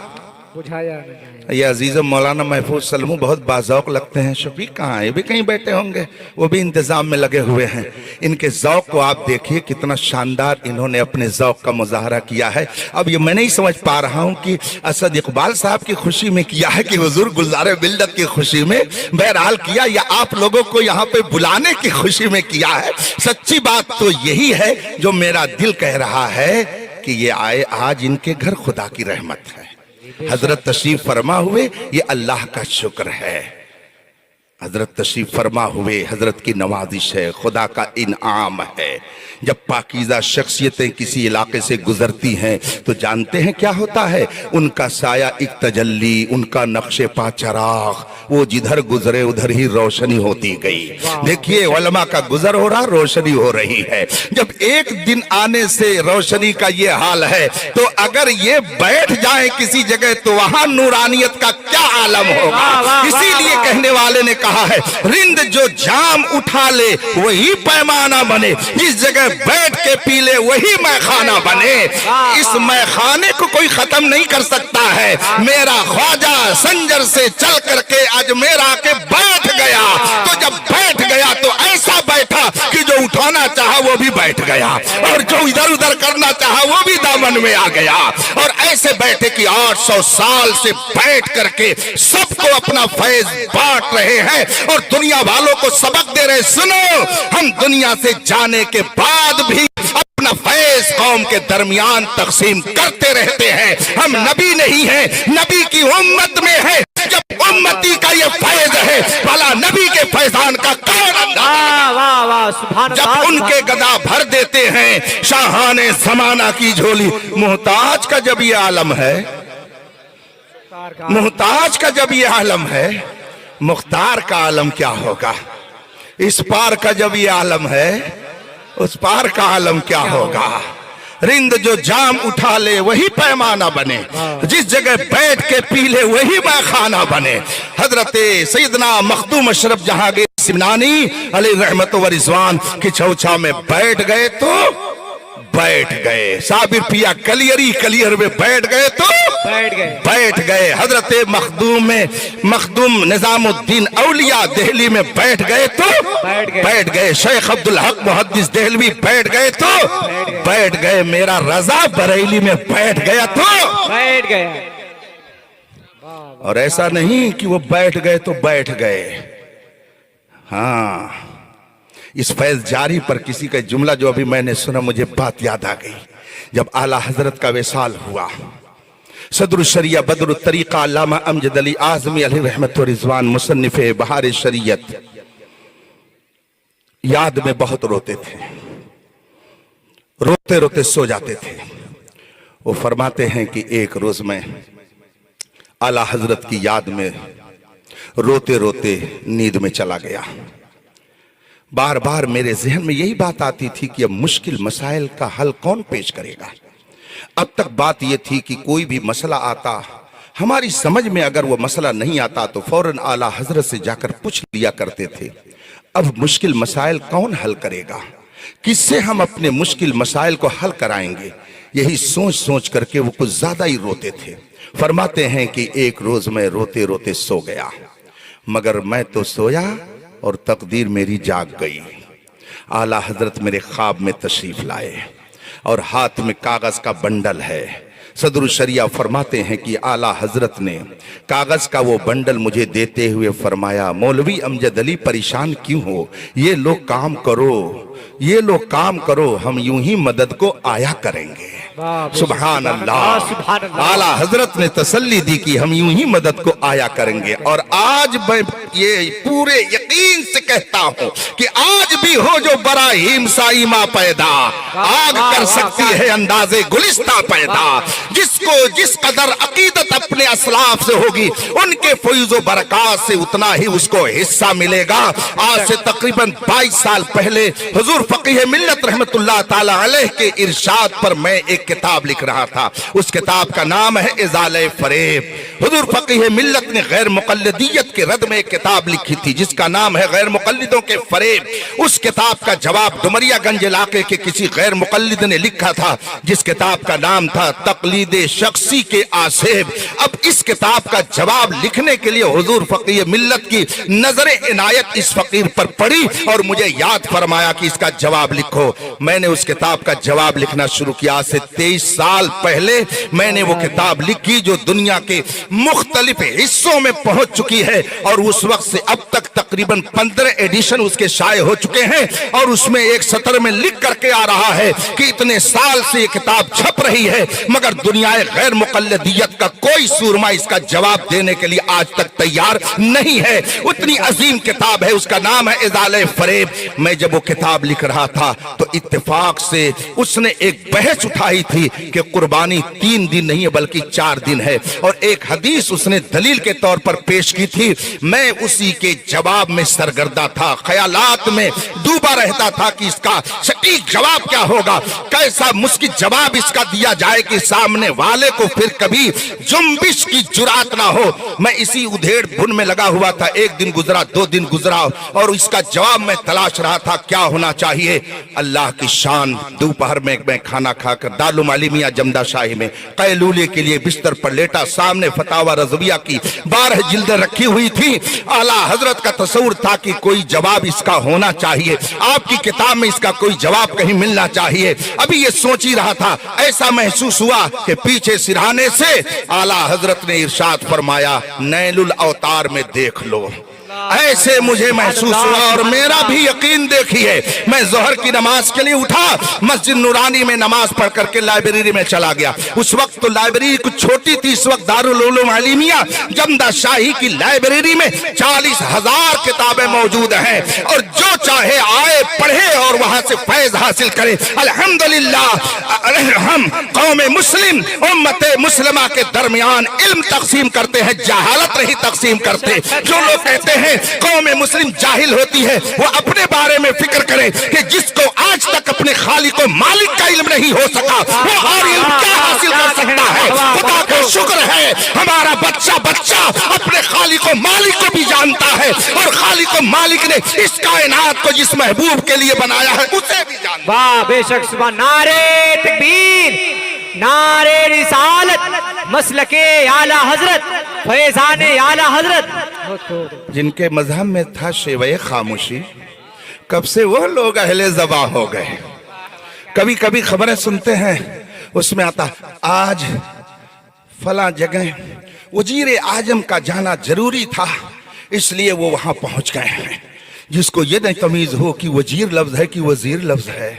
Speaker 2: बुझाया न जाए।
Speaker 1: ये अजीज मौलाना महफूज सलमू बहुत बाज़ौक लगते हैं। शफीक कहाँ है? ये भी कहीं बैठे होंगे, वो भी इंतजाम में लगे हुए हैं। इनके ज़ौक को आप देखिए, कितना शानदार इन्होंने अपने ज़ौक का मुजाहरा किया है। अब ये मैं नहीं समझ पा रहा हूँ कि असद इकबाल साहब की खुशी में किया है कि हुजूर गुलज़ार मिल्लत की खुशी में बहरहाल किया, या आप लोगों को यहाँ पे बुलाने की खुशी में किया है। सच्ची बात तो यही है जो मेरा दिल कह रहा है कि ये आए आज, इनके घर खुदा की रहमत है। हजरत तशरीफ फरमा हुए, ये अल्लाह का शुक्र है। हजरत तशरीफ फरमा हुए, हजरत की नवाजिश है, खुदा का इनाम है। जब पाकीज़ा शख्सियतें किसी इलाके से गुजरती हैं तो जानते हैं क्या होता है? उनका साया एक तजल्ली, उनका नक्शे पा चराग, वो जिधर गुजरे उधर ही रोशनी होती गई। देखिए उलमा का गुजर हो रहा, रोशनी हो रही है। जब एक दिन आने से रोशनी का ये हाल है तो अगर ये बैठ जाए किसी जगह तो वहां नूरानियत का क्या आलम होगा। इसीलिए कहने वाले ने कहा है, रिंद जो जाम उठा ले वही पैमाना बने, जिस जगह बैठ के पी ले वही मैखाना बने। इस मैखाने को कोई खत्म नहीं कर सकता है। मेरा ख्वाजा संजर से चल करके अजमेर आके बैठ गया, तो जब बैठ गया तो ऐसा बैठा कि जो उठाना चाहा वो भी बैठ गया, और जो इधर उधर करना चाहा वो भी दामन में आ गया। और ऐसे बैठे कि 800 साल से बैठ करके सबको अपना फैज बांट रहे हैं और दुनिया वालों को सबक दे रहे। सुनो, हम दुनिया से जाने के बाद भी अपना फैज कौम के दरमियान तकसीम करते रहते हैं। हम नबी नहीं हैं, नबी की उम्मत में है। जब उम्मती का ये फैज है, भला नबी के फैजान का कौन अंदाज़ा?
Speaker 2: वाह वाह, सुभान
Speaker 1: जब
Speaker 2: अल्लाह।
Speaker 1: उनके गदा भर देते हैं शाहाने ज़माना की झोली। मुहताज का जब ये आलम है, मुहताज का जब ये आलम है, मुख्तार का आलम क्या होगा? इस पार का जब ये आलम है, उस पार का आलम क्या होगा? रिंद जो जाम उठा ले वही पैमाना बने, जिस जगह बैठ के पी ले वही मैखाना बने। हजरत सैयदना मखदूम अशरफ जहांगीर सिमनानी अलैहि रहमत व रिज़वान की चौछा में बैठ गए तो बैठ गए। साबिर पिया कलियरी कलियर में बैठ गए तो बैठ गए। हजरत मखदूम निजामुद्दीन औलिया दिल्ली में बैठ गए तो बैठ गए। शेख अब्दुल हक मुहद्दिस देहलवी बैठ गए तो बैठ गए। मेरा रजा बरेली में बैठ गया तो
Speaker 2: बैठ गया।
Speaker 1: और ऐसा नहीं कि वो बैठ गए तो बैठ गए। हाँ, इस फैज जारी पर किसी का जुमला जो अभी मैंने सुना मुझे बात याद आ गई। जब आला हजरत का विसाल हुआ, सदरुल शरिया बदरुल तरीका अल्लामा अमजद अली आज़मी अलैहि रहमत व रिज़वान मुसन्निफ़े बहार शरीयत याद में बहुत रोते थे, रोते रोते सो जाते थे। وہ فرماتے ہیں کہ ایک روز میں आला हजरत की याद में रोते रोते नींद में चला गया। बार बार मेरे जहन में यही बात आती थी कि अब मुश्किल मसाइल का हल कौन पेश करेगा। अब तक बात यह थी कि कोई भी मसला आता, हमारी समझ में अगर वो मसला नहीं आता तो फौरन आला हजरत से जाकर पूछ लिया करते थे। अब मुश्किल मसाइल कौन हल करेगा, किससे हम अपने मुश्किल मसाइल को हल कराएंगे, यही सोच सोच करके वो कुछ ज्यादा ही रोते थे। फरमाते हैं कि एक रोज मैं रोते रोते सो गया, मगर मैं तो सोया और तकदीर मेरी जाग गई। आला हजरत मेरे ख्वाब में तशरीफ लाए और हाथ में कागज का बंडल है। सदरुल शरिया फरमाते हैं कि आला हजरत ने कागज का वो बंडल मुझे देते हुए फरमाया, मौलवी अमजद अली परेशान क्यों हो, ये लोग काम करो, ये लोग काम करो, हम यूं ही मदद को आया करेंगे। सुभान अल्लाह। आला हजरत ने तसल्ली दी कि हम यूं ही मदद को आया करेंगे। और आज मैं ये पूरे यकीन से कहता हूं कि आज भी हो जो बराहीम साइमा पैदा, आग कर सकती है अंदाजे गुलिस्ता पैदा। जिसको जिस कदर अकीदत अपने असलाफ से होगी, उनके फैज़ो बरक़ात से उतना ही उसको हिस्सा मिलेगा। आज से तकरीबन 22 साल पहले हुजूर फ़क़ीह मिल्लत रहमतुल्लाह ताला अलैह के इरशाद पर मैं एक किताब लिख रहा था। उस किताब का नाम है इज़ाले फ़रेब। हुजूर फ़क़ीह मिल्लत ने गैर मुक़ल्लिदियत के रद में एक किताब लिखी थी जिसका नाम है गैर मुक़ल्लिदों के फ़रेब। उस किताब का जवाब डुमरियागंज इलाके के किसी गैर मुक़ल्लिद ने लिखा था, जिस किताब का नाम था तक़लीद शख्सी के आसेब। अब इस किताब का जवाब लिखने के लिए हुजूर फ़क़ीह मिल्लत की नजर इनायत इस फ़कीर पर पड़ी और मुझे याद फरमाया कि इसका जवाब लिखो। मैंने उस किताब का जवाब लिखना शुरू किया। आज से 23 साल पहले मैंने वो किताब लिखी जो दुनिया के मुख्तलिफ हिस्सों में पहुंच चुकी है और उस वक्त से अब तक तकरीबन 15 एडिशन उसके शाये हो चुके हैं। और उसमें एक सतर में लिख करके आ रहा है कि इतने साल से ये किताब छप रही है मगर दुनियाए गैर मुक़ल्लिदियत का कोई सूरमा इसका जवाब देने के लिए आज तक तैयार नहीं है। उतनी अजीम किताब है, उसका नाम है इज़ाले फ़रेब। मैं जब वो किताब लिख रहा था तो इत्तेफाक से उसने एक बहस उठाई थी कि कुर्बानी 3 दिन नहीं है बल्कि 4 दिन है, और एक हदीस उसने दलील के तौर पर पेश की थी। मैं उसी के जवाब में सरगर्दा था, ख्यालात में डूबा रहता था कि इसका सटीक जवाब क्या होगा, कैसा मुश्किल जवाब इसका दिया जाए कि सामने वाले को फिर कभी जुम्बिश की जुरात ना हो। मैं इसी उधेड़ बुन में लगा हुआ था। एक दिन गुजरा, 2 दिन गुजरा और इसका जवाब मैं तलाश रहा था क्या होना चाहिए। अल्लाह की शान, दोपहर में मैं खाना खाकर दारुल आलिमिया जमदा शाही में कैलूले के लिए बिस्तर पर लेटा, सामने फतावा रज़विया की 12 जिल्दें रखी हुई थी। आला हजरत का तसव्वुर था कि कोई जवाब इसका होना चाहिए, आपकी किताब में इसका कोई जवाब कहीं मिलना चाहिए। अभी ये सोच ही रहा था, ऐसा महसूस हुआ कि पीछे सिरहाने से आला हजरत ने इरशाद फरमाया, नैलुल अवतार में देख लो। ऐसे मुझे महसूस हुआ और मेरा भी यकीन देखिए, मैं जोहर की नमाज के लिए उठा, मस्जिद नूरानी में नमाज पढ़ करके लाइब्रेरी में चला गया। उस वक्त तो लाइब्रेरी कुछ छोटी थी, इस वक्त दारुल उलूम आलिमिया जमदा शाही की लाइब्रेरी में 40,000 किताबें मौजूद हैं और जो चाहे आए पढ़े और वहां से फैज हासिल करे। अल्हम्दुलिल्लाह हम कौम मुस्लिम उम्मत मुस्लिमा के दरमियान इल्म तकसीम करते हैं, जहालत नहीं तकसीम करते। जो लोग कहते हैं कौम मुस्लिम जाहिल होती है, वो अपने बारे में फिक्र करे कि जिसको आज तक अपने खालिक मालिक का इल्म नहीं हो सका वो और इल्म क्या हासिल कर सकता है। खुदा का शुक्र है हमारा बच्चा बच्चा अपने खालिक मालिक को भी जानता है और खालिक मालिक ने इस कायनात को जिस महबूब के लिए बनाया है उसे भी जानता है।
Speaker 2: वाह बेशक सुभान, नारे तकबीर, नारे रिसालत, मसलके आला हजरत, फैज़ाने आला हजरत।
Speaker 1: जिनके मजहब में था शेवे खामोशी, कब से वो लोग अहले ज़बा हो गए। कभी कभी खबरें सुनते हैं, उसमें आता आज फला जगह वजीर आजम का जाना जरूरी था इसलिए वो वहां पहुंच गए हैं। जिसको ये नहीं तमीज हो कि वजीर लफ्ज है कि वजीर लफ्ज है,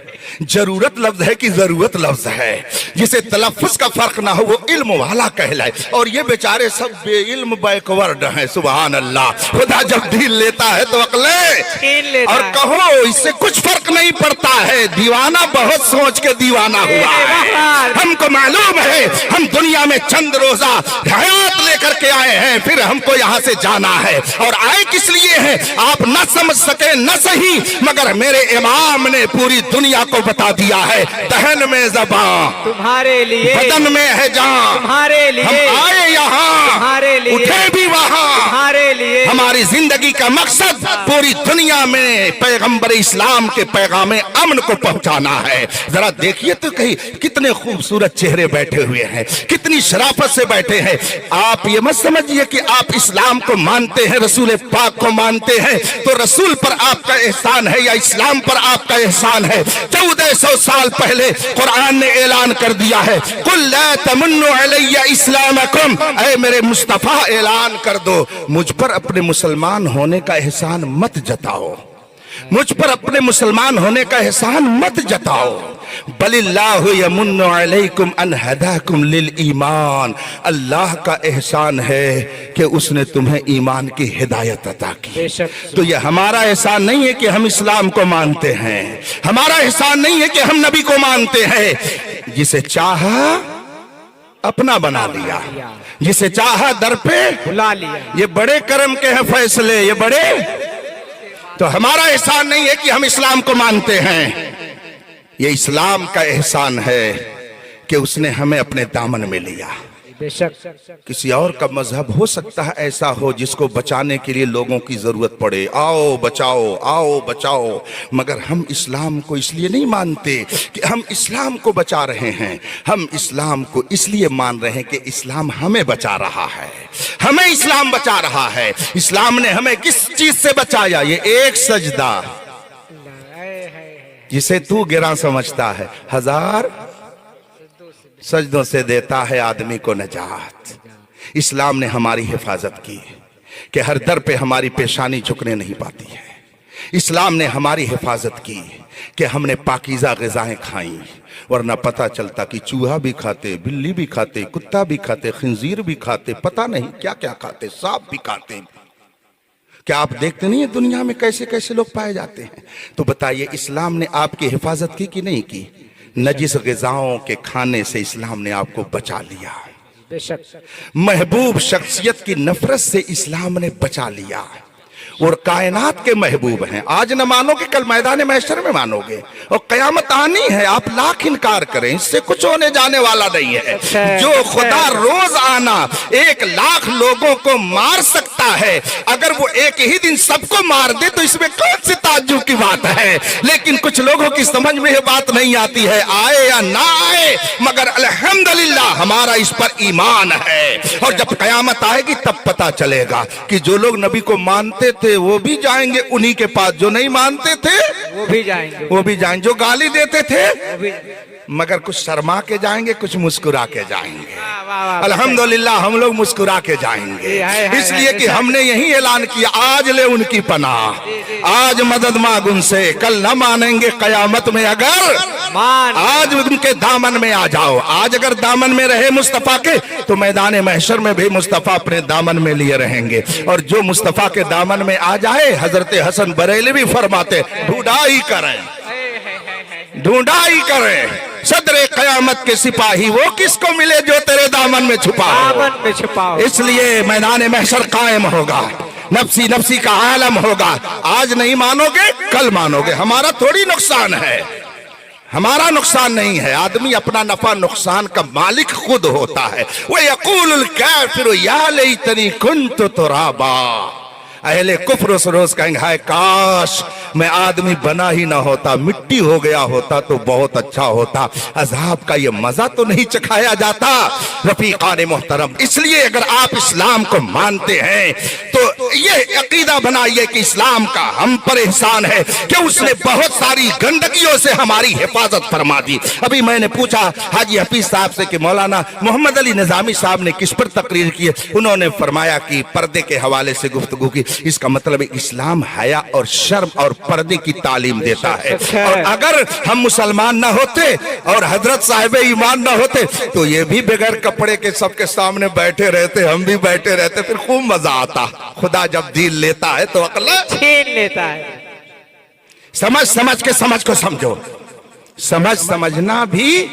Speaker 1: जरूरत लफ्ज है कि जरूरत लफ्ज है, जिसे तलफ्फुज का फर्क ना हो वो इल्म वाला कहलाए। और ये बेचारे सब बेइल्म बैकवर्ड हैं। सुभान अल्लाह। खुदा जब दिल लेता है तो अकले और कहो इससे कुछ फर्क नहीं पड़ता है। दीवाना बहुत सोच के दीवाना हुआ है। हमको मालूम है हम दुनिया में चंद रोजा हयात लेकर के आए हैं, फिर हमको यहाँ से जाना है। और आए किस लिए हैं आप न समझ सके न सही, मगर मेरे इमाम ने पूरी दुनिया को बता दिया है। दहन में ज़बान
Speaker 2: तुम्हारे लिए,
Speaker 1: बदन में है जान
Speaker 2: तुम्हारे लिए,
Speaker 1: हम आए यहाँ
Speaker 2: तुम्हारे लिए,
Speaker 1: उठे भी वहाँ
Speaker 2: तुम्हारे लिए। हमारी
Speaker 1: हमारी जिंदगी का मकसद पूरी दुनिया में पैगंबर इस्लाम के पैगाम अमन को पहुंचाना है। जरा देखिए तो कहीं कितने खूबसूरत चेहरे बैठे हुए हैं, कितनी शराफत से बैठे हैं। आप ये मत समझिए कि आप इस्लाम को मानते हैं, रसूल पाक को मानते हैं तो रसूल पर आपका एहसान है या इस्लाम पर आपका एहसान है। 1400 साल पहले कुरान ने ऐलान कर दिया है, कुल ला तमन्नु अलैया इस्लामकुम, ऐ मेरे मुस्तफा ऐलान कर दो मुझ पर अपने मुसलमान होने का एहसान मत जताओ, मुझ पर अपने मुसलमान होने का एहसान मत जताओ। बलिल्लाहु यमुन्नु अलैकुम अन हदाकुम लिल ईमान, अल्लाह का एहसान है कि उसने तुम्हें ईमान की हिदायत अता की। तो ये हमारा एहसान नहीं है कि हम इस्लाम को मानते हैं, हमारा एहसान नहीं है कि हम नबी को मानते हैं। जिसे चाहा अपना बना लिया, जिसे चाहा दर पे
Speaker 2: बुला लिया।
Speaker 1: ये बड़े कर्म के हैं फैसले, ये बड़े। तो हमारा एहसान नहीं है कि हम इस्लाम को मानते हैं, ये इस्लाम का एहसान है कि उसने हमें अपने दामन में लिया।
Speaker 2: बेशक
Speaker 1: किसी और का मजहब हो सकता है ऐसा हो जिसको बचाने के लिए लोगों की जरूरत पड़े, आओ बचाओ आओ बचाओ, मगर हम इस्लाम को इसलिए नहीं मानते कि हम इस्लाम को बचा रहे हैं, हम इस्लाम को इसलिए मान रहे हैं कि इस्लाम हमें बचा रहा है, हमें इस्लाम बचा रहा है। इस्लाम ने हमें किस चीज से बचाया? ये एक सजदा जिसे तू गिरा समझता है, 1000 सजदों से देता है आदमी को नजात। इस्लाम ने हमारी हिफाजत की कि हर दर पे हमारी पेशानी झुकने नहीं पाती है। इस्लाम ने हमारी हिफाजत की कि हमने पाकीज़ा ग़िज़ाएं खाई, वरना पता चलता कि चूहा भी खाते, बिल्ली भी खाते, कुत्ता भी खाते, खिंजीर भी खाते, पता नहीं क्या क्या खाते, सांप भी खाते। क्या आप देखते नहीं है दुनिया में कैसे कैसे लोग पाए जाते हैं? तो बताइए इस्लाम ने आपकी हिफाजत की कि नहीं की? नजिस ग़िज़ाओं के खाने से इस्लाम ने आपको बचा लिया। महबूब शख्सियत की नफरत से इस्लाम ने बचा लिया। और कायनात के महबूब हैं, आज न मानोगे कल मैदान महशर में मानोगे। और कयामत आनी है, आप लाख इनकार करें, इससे कुछ होने जाने वाला नहीं है। जो खुदा रोज आना 1 लाख लोगों को मार सकता है, अगर वो एक ही दिन सबको मार दे तो इसमें कौन सी ताज्जुब की बात है? लेकिन कुछ लोगों की समझ में ये बात नहीं आती है, आए या ना आए, मगर अल्हम्दुलिल्लाह हमारा इस पर ईमान है। और जब कयामत आएगी तब पता चलेगा कि जो लोग नबी को मानते थे वो भी जाएंगे उन्हीं के पास, जो नहीं मानते थे
Speaker 2: वो भी जाएंगे,
Speaker 1: वो भी जाएंगे, जो गाली देते थे मगर कुछ शर्मा के जाएंगे, कुछ मुस्कुरा के जाएंगे। अल्हम्दुलिल्लाह हम लोग मुस्कुरा के जाएंगे, इसलिए कि हमने यही ऐलान किया, आज ले उनकी पनाह, आज मदद मांग उनसे, कल न मानेंगे कयामत में अगर आज उनके दामन में आ जाओ। आज अगर दामन में रहे मुस्तफा के तो मैदान महशर में भी मुस्तफा अपने दामन में लिए रहेंगे। और जो मुस्तफा के दामन में आ जाए, हजरत हसन बरेलवी फरमाते, ढूंढाई करें, ढूंढाई करें सदरे कयामत के सिपाही, वो किसको मिले जो तेरे दामन में छुपा हो। इसलिए मैदान महशर कायम होगा, नफ्सी नफ्सी का आलम होगा। आज नहीं मानोगे कल मानोगे। हमारा थोड़ी नुकसान है, हमारा नुकसान नहीं है। आदमी अपना नफा नुकसान का मालिक खुद होता है। वो यक़ूलुल काफ़िरु या लैतनी कुन्तु तुराबा, अहले कुफ्र उस रोज कहेंगे, हाय काश मैं आदमी बना ही ना होता, मिट्टी हो गया होता तो बहुत अच्छा होता। अज़ाब का ये मजा तो नहीं चखाया जाता। रफीकान मोहतरम, इसलिए अगर आप इस्लाम को मानते हैं तो یہ عقیدہ بنائیے کہ اسلام کا ہم پر احسان ہے کہ اس نے بہت ساری گندگیوں سے ہماری حفاظت فرما دی۔ ابھی میں نے پوچھا حاجی حفیظ صاحب سے کہ مولانا محمد علی نظامی صاحب نے کس پر تقریر کی ہے؟ انہوں نے فرمایا کہ پردے کے حوالے سے گفتگو کی۔ اس کا مطلب اسلام حیا اور شرم اور پردے کی تعلیم دیتا ہے، اور اگر ہم مسلمان نہ ہوتے اور حضرت صاحب ایمان نہ ہوتے تو یہ بھی بغیر کپڑے کے سب کے سامنے بیٹھے رہتے، ہم بھی بیٹھے رہتے، پھر خوب مزہ آتا۔ خدا جب دین لیتا ہے تو عقل
Speaker 2: چھین لیتا ہے۔
Speaker 1: سمجھ کے سمجھ کو سمجھو، سمجھنا بھی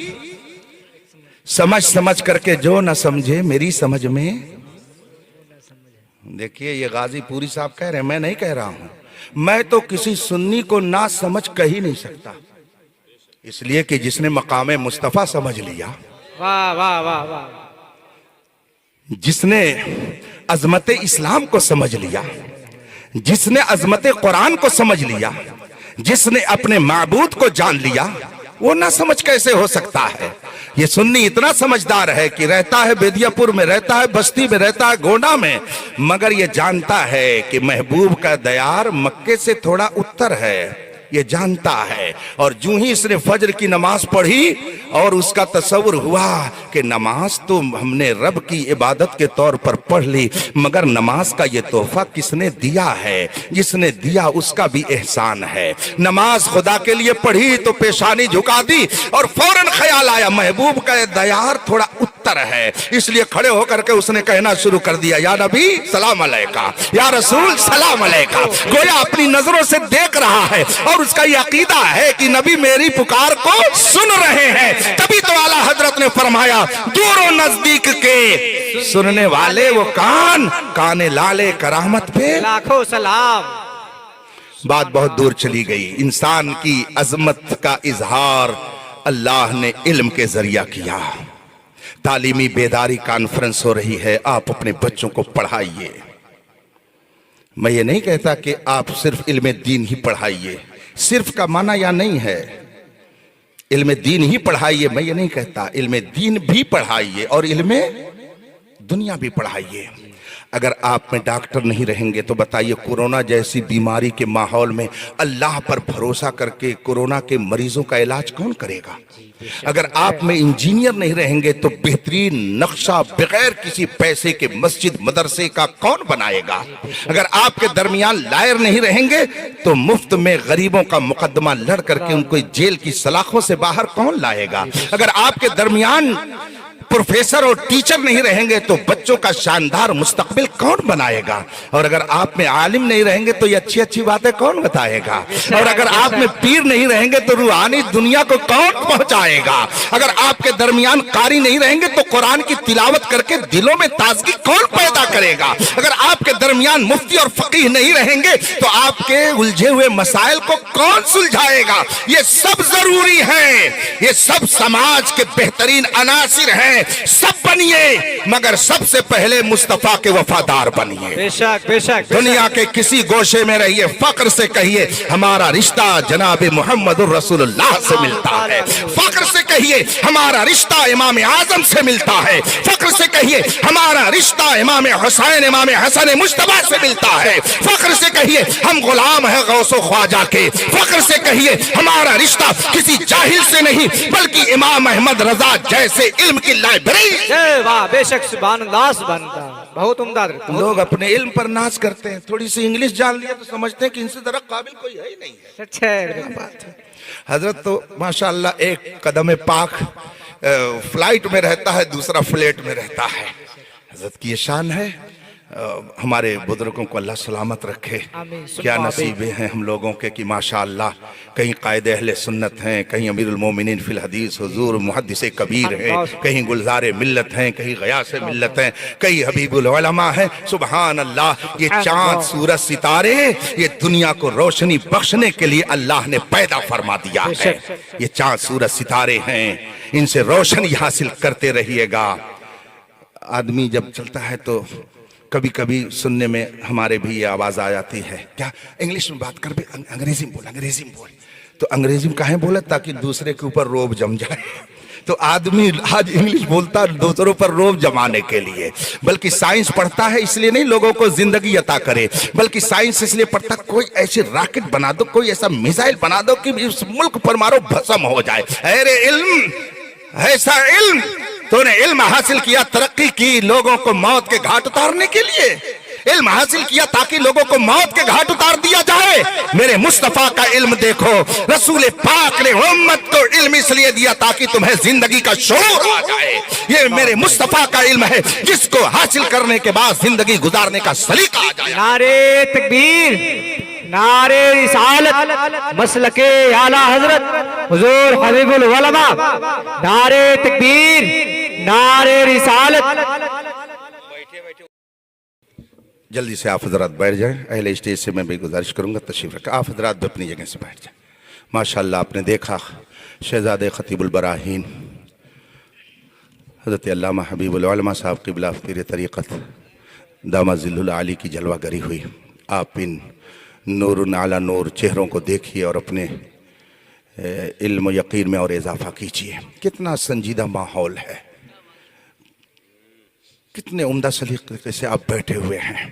Speaker 1: سمجھ کر کے جو نہ سمجھے میری سمجھ میں۔ دیکھیے یہ غازی پوری صاحب کہہ رہے ہیں، میں نہیں کہہ رہا ہوں۔ میں تو کسی سنی کو نہ سمجھ کہہ ہی نہیں سکتا، اس لیے کہ جس نے مقام مصطفیٰ سمجھ لیا،
Speaker 2: واہ واہ واہ واہ،
Speaker 1: جس نے عظمت اسلام کو سمجھ لیا، جس نے عظمت قرآن کو سمجھ لیا، جس نے اپنے معبود کو جان لیا، وہ نہ سمجھ کیسے ہو سکتا ہے؟ یہ سنی اتنا سمجھدار ہے کہ رہتا ہے بیدیا پور میں، رہتا ہے بستی میں، رہتا ہے گونڈا میں، مگر یہ جانتا ہے کہ محبوب کا دیار مکے سے تھوڑا اتر ہے، یہ جانتا ہے۔ اور جو ہی اس نے فجر کی نماز پڑھی اور اس کا تصور ہوا کہ نماز تو ہم نے رب کی عبادت کے طور پر پڑھ لی، مگر نماز کا یہ تحفہ کس نے دیا ہے؟ جس نے دیا اس کا بھی احسان ہے۔ نماز خدا کے لیے پڑھی تو پیشانی جھکا دی اور فوراً خیال آیا محبوب کا دیار تھوڑا اتر ہے، اس لیے کھڑے ہو کر کے اس نے کہنا شروع کر دیا، یا نبی سلام علیکہ، یا رسول سلام علیکہ۔ گویا اپنی نظروں سے دیکھ رہا ہے اور اس کا یہ عقیدہ ہے کہ نبی میری پکار کو سن رہے ہیں۔ تبھی تو اعلیٰ حضرت نے فرمایا دور و نزدیک کے سننے والے وہ کان لالے کرامت پہ
Speaker 2: لاکھوں سلام۔
Speaker 1: بات بہت دور چلی گئی۔ انسان کی عظمت کا اظہار اللہ نے علم کے ذریعہ کیا۔ تعلیمی بیداری کانفرنس ہو رہی ہے، آپ اپنے بچوں کو پڑھائیے۔ میں یہ نہیں کہتا کہ آپ صرف علم دین ہی پڑھائیے، صرف کا معنی یا نہیں ہے علم دین ہی پڑھائیے، میں یہ نہیں کہتا، علم دین بھی پڑھائیے اور علم دنیا بھی پڑھائیے۔ اگر آپ میں ڈاکٹر نہیں رہیں گے تو بتائیے کورونا جیسی بیماری کے ماحول میں اللہ پر بھروسہ کر کے کورونا کے مریضوں کا علاج کون کرے گا؟ اگر آپ میں انجینئر نہیں رہیں گے تو بہترین نقشہ بغیر کسی پیسے کے مسجد مدرسے کا کون بنائے گا؟ اگر آپ کے درمیان لائر نہیں رہیں گے تو مفت میں غریبوں کا مقدمہ لڑ کر کے ان کو جیل کی سلاخوں سے باہر کون لائے گا؟ اگر آپ کے درمیان پروفیسر اور ٹیچر نہیں رہیں گے تو بچوں کا شاندار مستقبل کون بنائے گا؟ اور اگر آپ میں عالم نہیں رہیں گے تو یہ اچھی اچھی باتیں کون بتائے گا؟ اور اگر آپ میں پیر نہیں رہیں گے تو روحانی دنیا کو کون پہنچائے گا؟ اگر آپ کے درمیان قاری نہیں رہیں گے تو قرآن کی تلاوت کر کے دلوں میں تازگی کون پیدا کرے گا؟ اگر آپ کے درمیان مفتی اور فقیہ نہیں رہیں گے تو آپ کے الجھے ہوئے مسائل کو کون سلجھائے گا؟ یہ سب ضروری ہیں، یہ سب سماج کے بہترین عناصر ہیں۔ سب بنیے مگر سب سے پہلے مصطفیٰ کے وفادار بنیے۔
Speaker 2: بے شک بے شک۔
Speaker 1: دنیا کے کسی گوشے میں رہیے، فخر سے کہیے ہمارا رشتہ جناب محمد الرسول اللہ سے ملتا ہے، فخر سے کہیے ہمارا رشتہ امام اعظم سے ملتا ہے، فخر سے کہیے ہمارا رشتہ امام حسین امام حسن مجتبیٰ سے ملتا ہے، فخر سے کہیے ہم غلام ہیں غوث و خواجہ کے، فخر سے کہیے ہمارا رشتہ کسی جاہل سے نہیں بلکہ امام احمد رضا جیسے علم کی لائبریری۔
Speaker 2: واہ بے شک، سبحان اللہ سبحان اللہ، بہت عمدہ۔
Speaker 1: لوگ اپنے علم پر ناز کرتے ہیں، تھوڑی سی انگلش جان لیا تو سمجھتے ہیں کہ ان سے درخت قابل کوئی ہے ہی نہیں ہے۔
Speaker 2: سچ ہے
Speaker 1: بات ہے۔ حضرت تو ماشاءاللہ ایک قدم پاک فلائٹ میں رہتا ہے، دوسرا فلیٹ میں رہتا ہے۔ حضرت کی یہ شان ہے۔ ہمارے بزرگوں کو اللہ سلامت رکھے۔ کیا نصیبیں ہیں ہم لوگوں کے کہ ماشاءاللہ کہیں قائد اہل سنت ہیں، کہیں امیر المومنین فی الحدیث حضور محدث کبیر ہیں، کہیں گلزار ملت ہیں، کہیں غیاث ملت ہیں، کہیں حبیب العلماء ہیں۔ سبحان اللہ، یہ چاند سورج ستارے یہ دنیا کو روشنی بخشنے کے لیے اللہ نے پیدا فرما دیا ہے۔ یہ چاند سورج ستارے ہیں، ان سے روشنی حاصل کرتے رہیے گا۔ آدمی جب چلتا ہے تو کبھی کبھی سننے میں ہمارے بھی یہ آواز آ جاتی ہے، کیا انگلش میں بات کر بھی انگریزی میں بول، انگریزی میں بول۔ تو انگریزی میں کہیں بولے تاکہ دوسرے کے اوپر روب جم جائے، تو آدمی آج انگلش بولتا دوسروں پر روب جمانے کے لیے، بلکہ سائنس پڑھتا ہے اس لیے نہیں لوگوں کو زندگی عطا کرے، بلکہ سائنس اس لیے پڑھتا کوئی ایسی راکٹ بنا دو، کوئی ایسا میزائل بنا دو کہ اس ملک پر مارو بھسم ہو جائے۔ اے علم، ایسا علم تو نے علم حاصل کیا، ترقی کی لوگوں کو موت کے گھاٹ اتارنے کے لیے، علم حاصل کیا تاکہ لوگوں کو موت کے گھاٹ اتار دیا جائے۔ میرے مصطفیٰ کا علم دیکھو، رسول پاک نے امت کو علم اس لیے دیا تاکہ تمہیں زندگی کا شعور آ جائے۔ یہ میرے مصطفیٰ کا علم ہے جس کو حاصل کرنے کے بعد زندگی گزارنے کا سلیقہ آ جائے۔
Speaker 2: نعرے تکبیر، نعرے رسالت، مسلک اعلیٰ حضرت حضور حبیب العلماء، نعرے تکبیر، نعرے رسالت۔
Speaker 1: جلدی سے آپ حضرات بیٹھ جائیں، اہل اسٹیج سے میں بھی گزارش کروں گا تشریف رکھیں، آپ حضرات بھی اپنی جگہ سے بیٹھ جائیں۔ ماشاءاللہ آپ نے دیکھا شہزاد خطیب البراہین حضرت علامہ حبیب العلماء صاحب قبلہ پیر طریقت دامت ظل العالی کی جلوہ گری ہوئی۔ آپ ان نور علی نور چہروں کو دیکھیے اور اپنے علم و یقین میں اور اضافہ کیجیے۔ کتنا سنجیدہ ماحول ہے، کتنے عمدہ سلیقے سے آپ بیٹھے ہوئے ہیں،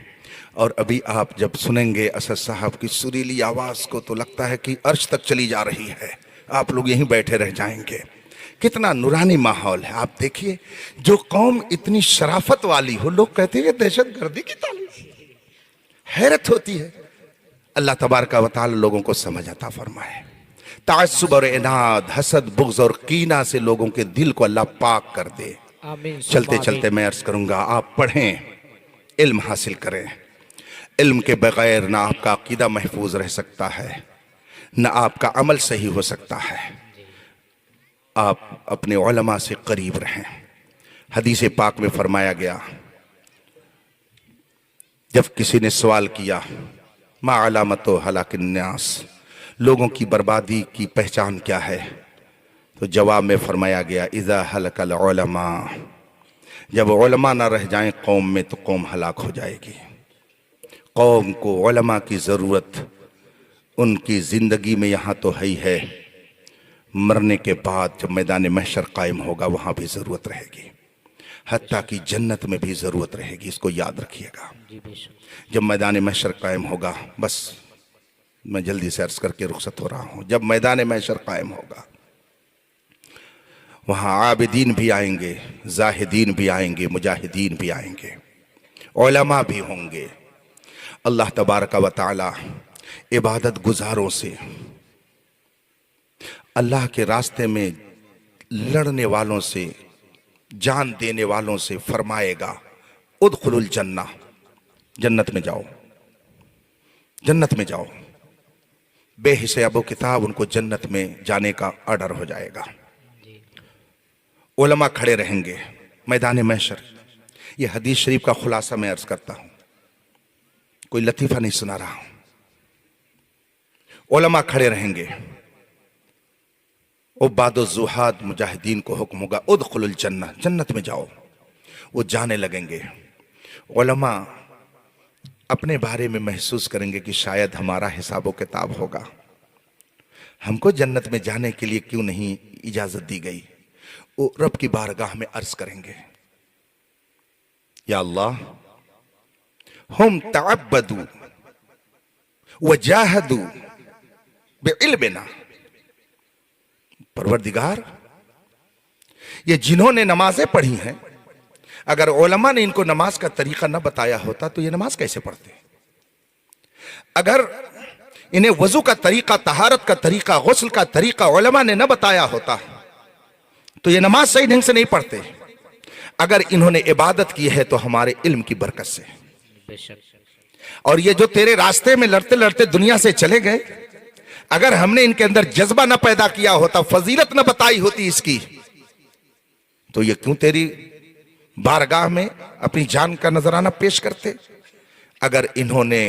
Speaker 1: اور ابھی آپ جب سنیں گے اسد صاحب کی سریلی آواز کو تو لگتا ہے کہ عرش تک چلی جا رہی ہے، آپ لوگ یہیں بیٹھے رہ جائیں گے۔ کتنا نورانی ماحول ہے۔ آپ دیکھیے جو قوم اتنی شرافت والی ہو، لوگ کہتے ہیں دہشت گردی کی تعلیم، حیرت ہوتی ہے۔ اللہ تبارک و تعالی لوگوں کو سمجھ عطا فرمائے۔ تعصب اور عناد، حسد، بغض اور کینہ سے لوگوں کے دل کو اللہ پاک کر دے۔
Speaker 2: آمین۔
Speaker 1: چلتے چلتے میں عرض کروں گا، آپ پڑھیں، علم حاصل کریں۔ علم کے بغیر نہ آپ کا عقیدہ محفوظ رہ سکتا ہے، نہ آپ کا عمل صحیح ہو سکتا ہے۔ آپ اپنے علماء سے قریب رہیں۔ حدیث پاک میں فرمایا گیا، جب کسی نے سوال کیا ما علامت ہلاک الناس، لوگوں کی بربادی کی پہچان کیا ہے، تو جواب میں فرمایا گیا اذا ہلک العلماء، جب علماء نہ رہ جائیں قوم میں تو قوم ہلاک ہو جائے گی۔ قوم کو علماء کی ضرورت ان کی زندگی میں یہاں تو ہے ہی ہے، مرنے کے بعد جب میدان محشر قائم ہوگا وہاں بھی ضرورت رہے گی، حتیٰ کہ جنت میں بھی ضرورت رہے گی۔ اس کو یاد رکھیے گا، جب میدان محشر قائم ہوگا، بس میں جلدی سے عرض کر کے رخصت ہو رہا ہوں، جب میدان محشر قائم ہوگا وہاں عابدین بھی آئیں گے، زاہدین بھی آئیں گے، مجاہدین بھی آئیں گے، علماء بھی ہوں گے۔ اللہ تبارک و تعالی عبادت گزاروں سے، اللہ کے راستے میں لڑنے والوں سے، جان دینے والوں سے فرمائے گا ادخلوا الجنہ، جنت میں جاؤ، جنت میں جاؤ۔ بے حساب و کتاب ان کو جنت میں جانے کا آرڈر ہو جائے گا۔ علماء کھڑے رہیں گے میدان محشر۔ یہ حدیث شریف کا خلاصہ میں عرض کرتا ہوں، کوئی لطیفہ نہیں سنا رہا ہوں۔ علماء کھڑے رہیں گے، عباد و زہاد مجاہدین کو حکم ہوگا ادخلوا الجنہ، جنت میں جاؤ۔ وہ جانے لگیں گے۔ علماء اپنے بارے میں محسوس کریں گے کہ شاید ہمارا حساب و کتاب ہوگا، ہم کو جنت میں جانے کے لیے کیوں نہیں اجازت دی گئی۔ وہ رب کی بارگاہ میں عرض کریں گے، یا اللہ ہم تعبدوا وجاہدوا بعلمنا، پروردگار یہ جنہوں نے نمازیں پڑھی ہیں، اگر علماء نے ان کو نماز کا طریقہ نہ بتایا ہوتا تو یہ نماز کیسے پڑھتے؟ اگر انہیں وضو کا طریقہ، طہارت کا طریقہ، غسل کا طریقہ علماء نے نہ بتایا ہوتا تو یہ نماز صحیح ڈھنگ سے نہیں پڑھتے۔ اگر انہوں نے عبادت کی ہے تو ہمارے علم کی برکت سے، اور یہ جو تیرے راستے میں لڑتے لڑتے دنیا سے چلے گئے، اگر ہم نے ان کے اندر جذبہ نہ پیدا کیا ہوتا، فضیلت نہ بتائی ہوتی اس کی، تو یہ کیوں تیری بارگاہ میں اپنی جان کا نذرانہ پیش کرتے؟ اگر انہوں نے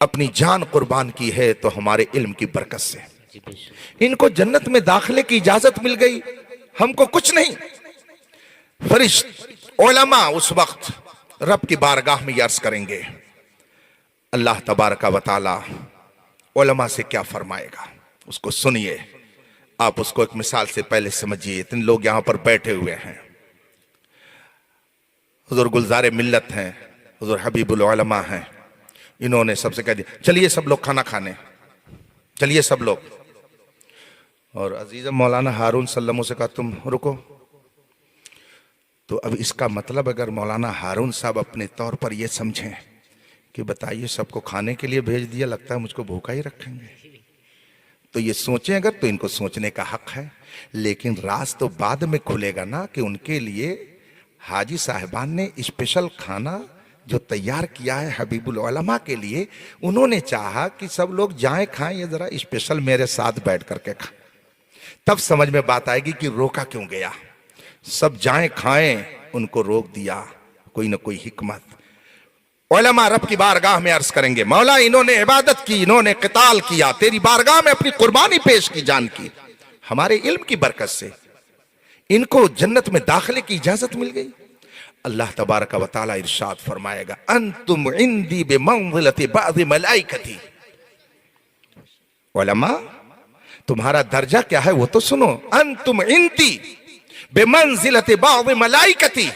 Speaker 1: اپنی جان قربان کی ہے تو ہمارے علم کی برکت سے ان کو جنت میں داخلے کی اجازت مل گئی، ہم کو کچھ نہیں۔ فرشت علماء اس وقت رب کی بارگاہ میں یہ عرض کریں گے، اللہ تبارک و تعالی علماء سے کیا فرمائے گا، اس کو سنیے۔ آپ اس کو ایک مثال سے پہلے سمجھیے. اتنے لوگ یہاں پر بیٹھے ہوئے ہیں, حضور گلزار ملت ہیں, حضور حبیب العلماء ہیں. انہوں نے سب سے کہہ دیا چلیے سب لوگ کھانا کھانے, چلیے سب لوگ. اور عزیز مولانا ہارون سلموں سے کہا تم رکو. تو اب اس کا مطلب اگر مولانا ہارون صاحب اپنے طور پر یہ سمجھیں کہ بتائیے سب کو کھانے کے لیے بھیج دیا, لگتا ہے مجھ کو بھوکا ہی رکھیں گے, تو یہ سوچیں اگر تو ان کو سوچنے کا حق ہے. لیکن راز تو بعد میں کھلے گا نا کہ ان کے لیے حاجی صاحبان نے اسپیشل کھانا جو تیار کیا ہے حبیب العلماء کے لیے, انہوں نے چاہا کہ سب لوگ جائیں کھائیں, یہ ذرا اسپیشل میرے ساتھ بیٹھ کر کے کھائیں. تب سمجھ میں بات آئے گی کہ روکا کیوں گیا. سب جائیں کھائیں, ان کو روک دیا, کوئی نہ کوئی حکمت. علماء رب کی بارگاہ میں عرض کریں گے مولا انہوں نے عبادت کی, انہوں نے قتال کیا, تیری بارگاہ میں اپنی قربانی پیش کی جان کی, ہمارے علم کی برکت سے ان کو جنت میں داخلے کی اجازت مل گئی. اللہ تبارک و تعالی ارشاد فرمائے گا انتم عندی بمنزلت بعض ملائکتی. علماء تمہارا درجہ کیا ہے وہ تو سنو. انتم عندی بمنزلت بعض ملائکتی,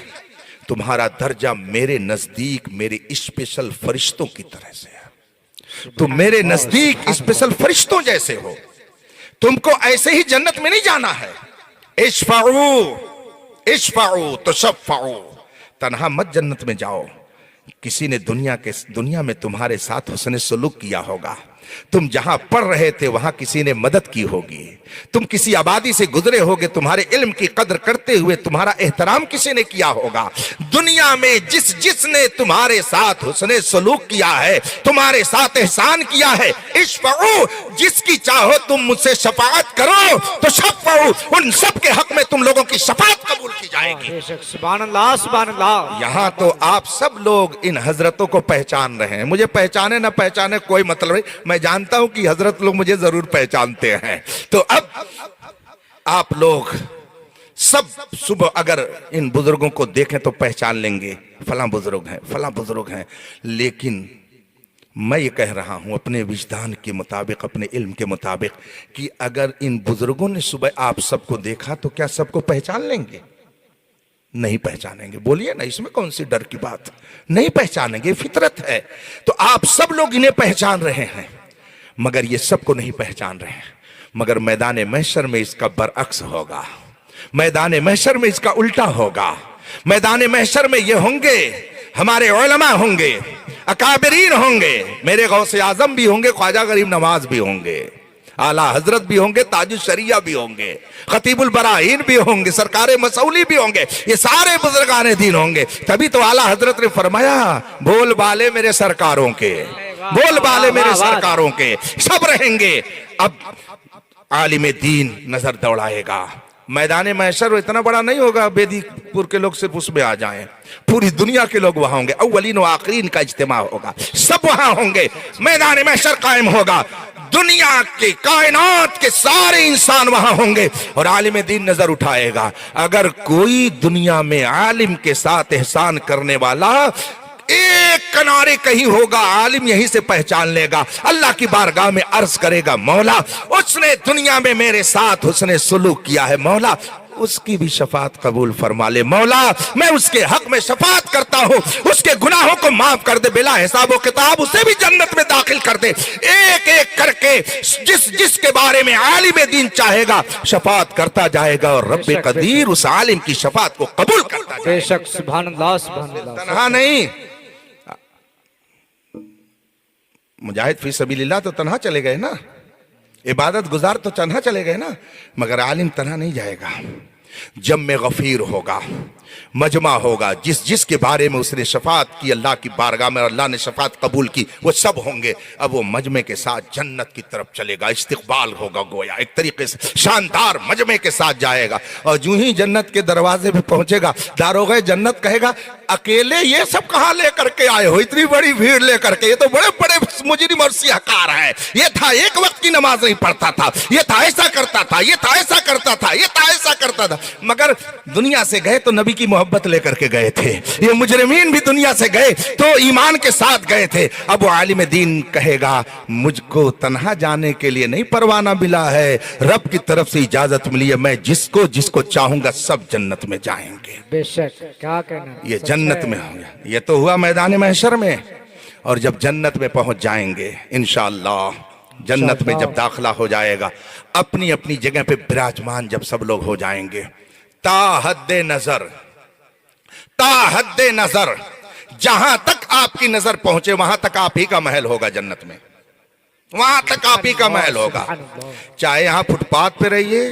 Speaker 1: تمہارا درجہ میرے نزدیک میرے اسپیشل فرشتوں کی طرح سے ہے. تم میرے نزدیک اسپیشل فرشتوں جیسے ہو. تم کو ایسے ہی جنت میں نہیں جانا ہے. اشفعوا اشفعوا تشفعوا, تنہا مت جنت میں جاؤ. کسی نے دنیا میں تمہارے ساتھ حسن سلوک کیا ہوگا. تم جہاں پڑھ رہے تھے وہاں کسی نے مدد کی ہوگی. تم کسی آبادی سے گزرے ہوگے, تمہارے علم کی قدر کرتے ہوئے تمہارا احترام کسی نے کیا ہوگا. دنیا میں جس نے تمہارے ساتھ حسن سلوک کیا ہے, تمہارے ساتھ احسان کیا ہے, اشفعوا, جس کی چاہو تم مجھ سے شفاعت کرو تو شفعوا, ان سب کے حق میں تم لوگوں کی شفاعت قبول کی جائے گی.
Speaker 2: سبحان اللہ سبحان اللہ.
Speaker 1: یہاں تو آپ سب لوگ ان حضرتوں کو پہچان رہے ہیں. مجھے پہچانے نہ پہچانے کوئی مطلب نہیں, میں جانتا ہوں کہ حضرت لوگ مجھے ضرور پہچانتے ہیں. تو اب آپ لوگ سب صبح اگر ان بزرگوں کو دیکھیں تو پہچان لیں گے فلاں بزرگ ہیں فلاں بزرگ ہیں. لیکن میں یہ کہہ رہا ہوں اپنے وجدان کے مطابق, اپنے علم کے مطابق, کہ اگر ان بزرگوں نے صبح آپ سب کو دیکھا تو کیا سب کو پہچان لیں گے؟ نہیں پہچانیں گے. بولیے نا, اس میں کون سی ڈر کی بات. نہیں پہچانیں گے, فطرت ہے. تو آپ سب لوگ انہیں پہچان رہے ہیں مگر یہ سب کو نہیں پہچان رہے ہیں. مگر میدان محشر میں اس کا برعکس ہوگا. میدان محشر میں اس کا الٹا ہوگا. میدان محشر میں یہ ہوں گے, ہمارے علماء ہوں گے, اکابرین ہوں گے, میرے غوث اعظم بھی ہوں گے, خواجہ غریب نواز بھی ہوں گے, اعلیٰ حضرت بھی ہوں گے, تاج الشریعہ بھی ہوں گے, خطیب البراہین بھی ہوں گے, سرکار مسعولی بھی ہوں گے. یہ سارے بزرگان دین ہوں گے. تبھی تو اعلیٰ حضرت نے فرمایا بول بالے میرے سرکاروں کے, بول بالے میرے سرکاروں کے. سب رہیں گے. اب عالم دین نظر دوڑائے گا. میدان محشر اتنا بڑا نہیں ہوگا بیدی پور کے لوگ صرف اس میں آ جائیں, پوری دنیا کے لوگ وہاں ہوں گے. اولین و آخرین کا اجتماع ہوگا, سب وہاں ہوں گے. میدان محشر قائم ہوگا, دنیا کے کائنات کے سارے انسان وہاں ہوں گے, اور عالم دین نظر اٹھائے گا. اگر کوئی دنیا میں عالم کے ساتھ احسان کرنے والا ایک کنارے کہیں ہوگا, عالم یہیں سے پہچان لے گا. اللہ کی بارگاہ میں عرض کرے گا مولا اس نے دنیا میں میرے ساتھ حسن سلوک کیا ہے, مولا اس کی بھی شفاعت قبول فرما لے. مولا میں اس کے حق میں شفاعت کرتا ہوں, اس کے گناہوں کو معاف کر دے, بلا حساب و کتاب اسے بھی جنت میں داخل کر دے. ایک ایک کر کے جس کے بارے میں عالم دین چاہے گا شفاعت کرتا جائے گا, اور رب قدیر اس عالم کی شفاعت کو قبول کرتا جائے گا.
Speaker 2: بے شک سبحان اللہ سبحان اللہ.
Speaker 1: تنہا نہیں, مجاہد فی سبیل اللہ تو تنہا چلے گئے نا, عبادت گزار تو تنہا چلے گئے نا, مگر عالم تنہا نہیں جائے گا. جمع غفیر ہوگا, مجمع ہوگا, جس کے بارے میں اس نے شفاعت کی اللہ کی بارگاہ میں, اللہ نے شفاعت قبول کی, وہ سب ہوں گے. اب وہ مجمع کے ساتھ جنت کی طرف چلے گا, استقبال ہوگا گویا ایک طریقے سے شاندار مجمع کے ساتھ جائے گا. اور جو ہی جنت کے دروازے پہ پہنچے گا, داروغہ جنت کہے گا अकेले ये सब कहां लेकर के आए हो, इतनी बड़ी भीड़ लेकर के? ये तो बड़े बड़े मुजरिम और सियाहकार है। ये था एक वक्त की नमाज नहीं पढ़ता था, ये था ऐसा करता था, ये था ऐसा करता था, ये था ऐसा करता था। मगर दुनिया से गए तो नबी की मोहब्बत लेकर के गए थे। ये मुजरिमीन भी दुनिया से गए तो ईमान के साथ गए थे। अब वो आलिम दीन कहेगा मुझको तन्हा जाने के लिए नहीं परवाना मिला है, रब की तरफ से इजाजत मिली है, मैं जिसको जिसको चाहूंगा सब जन्नत में जाएंगे।
Speaker 2: बेशक, क्या कहना,
Speaker 1: ये जन्नत में हो गया। ये तो हुआ मैदान महशर में, और जब जन्नत में पहुंच जाएंगे इंशाअल्लाह, जन्नत में जब दाखिला हो जाएगा, अपनी अपनी जगह पे विराजमान जब सब लोग हो जाएंगे, ताहद्दे नजर जहां तक आपकी नजर पहुंचे वहां तक आप ही का महल होगा जन्नत में, वहां तक आप ही का महल होगा। चाहे यहां फुटपाथ पे रहिए,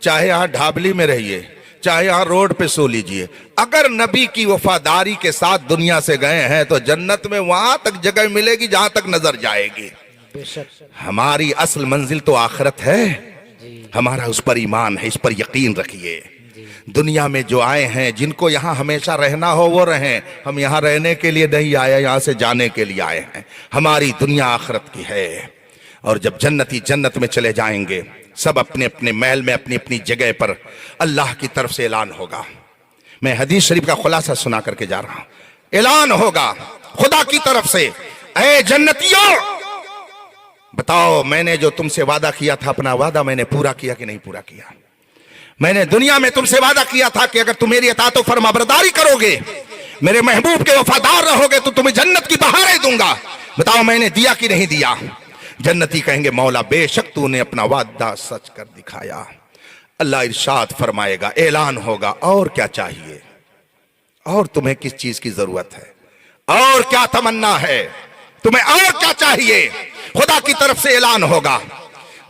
Speaker 1: चाहे यहां ढाबली में रहिए, चाहे यहां रोड पे सो लीजिए, अगर नबी की वफादारी के साथ दुनिया से गए हैं तो जन्नत में वहां तक जगह मिलेगी जहां तक नजर जाएगी। हमारी असल मंजिल तो आखिरत है, हमारा उस पर ईमान है, इस पर यकीन रखिए। दुनिया में जो आए हैं, जिनको यहां हमेशा रहना हो वो रहें, हम यहां रहने के लिए नहीं आए, यहां से जाने के लिए आए हैं। हमारी दुनिया आखिरत की है, और जब जन्नती जन्नत में चले जाएंगे, सब अपने अपने महल में अपनी अपनी जगह पर अल्लाह की तरफ से ऐलान होगा। मैं हदीस शरीफ का खुलासा सुना करके जा रहा हूं। ऐलान होगा खुदा की तरफ से, ऐ जन्नतियों बताओ मैंने जो तुमसे वादा किया था, अपना वादा मैंने पूरा किया कि नहीं पूरा किया? मैंने दुनिया में तुमसे वादा किया था कि अगर तुम मेरी अताअत व फरमाबरदारी करोगे, मेरे महबूब के वफादार रहोगे तो तुम्हें जन्नत की बहारें दूंगा। बताओ मैंने दिया कि नहीं दिया? जन्नती कहेंगे मौला बेशक तूने अपना वादा सच कर दिखाया। अल्लाह इरशाद फरमाएगा, ऐलान होगा, और क्या चाहिए, और तुम्हें किस चीज की जरूरत है, और क्या तमन्ना है तुम्हें, और क्या चाहिए? खुदा की तरफ से ऐलान होगा,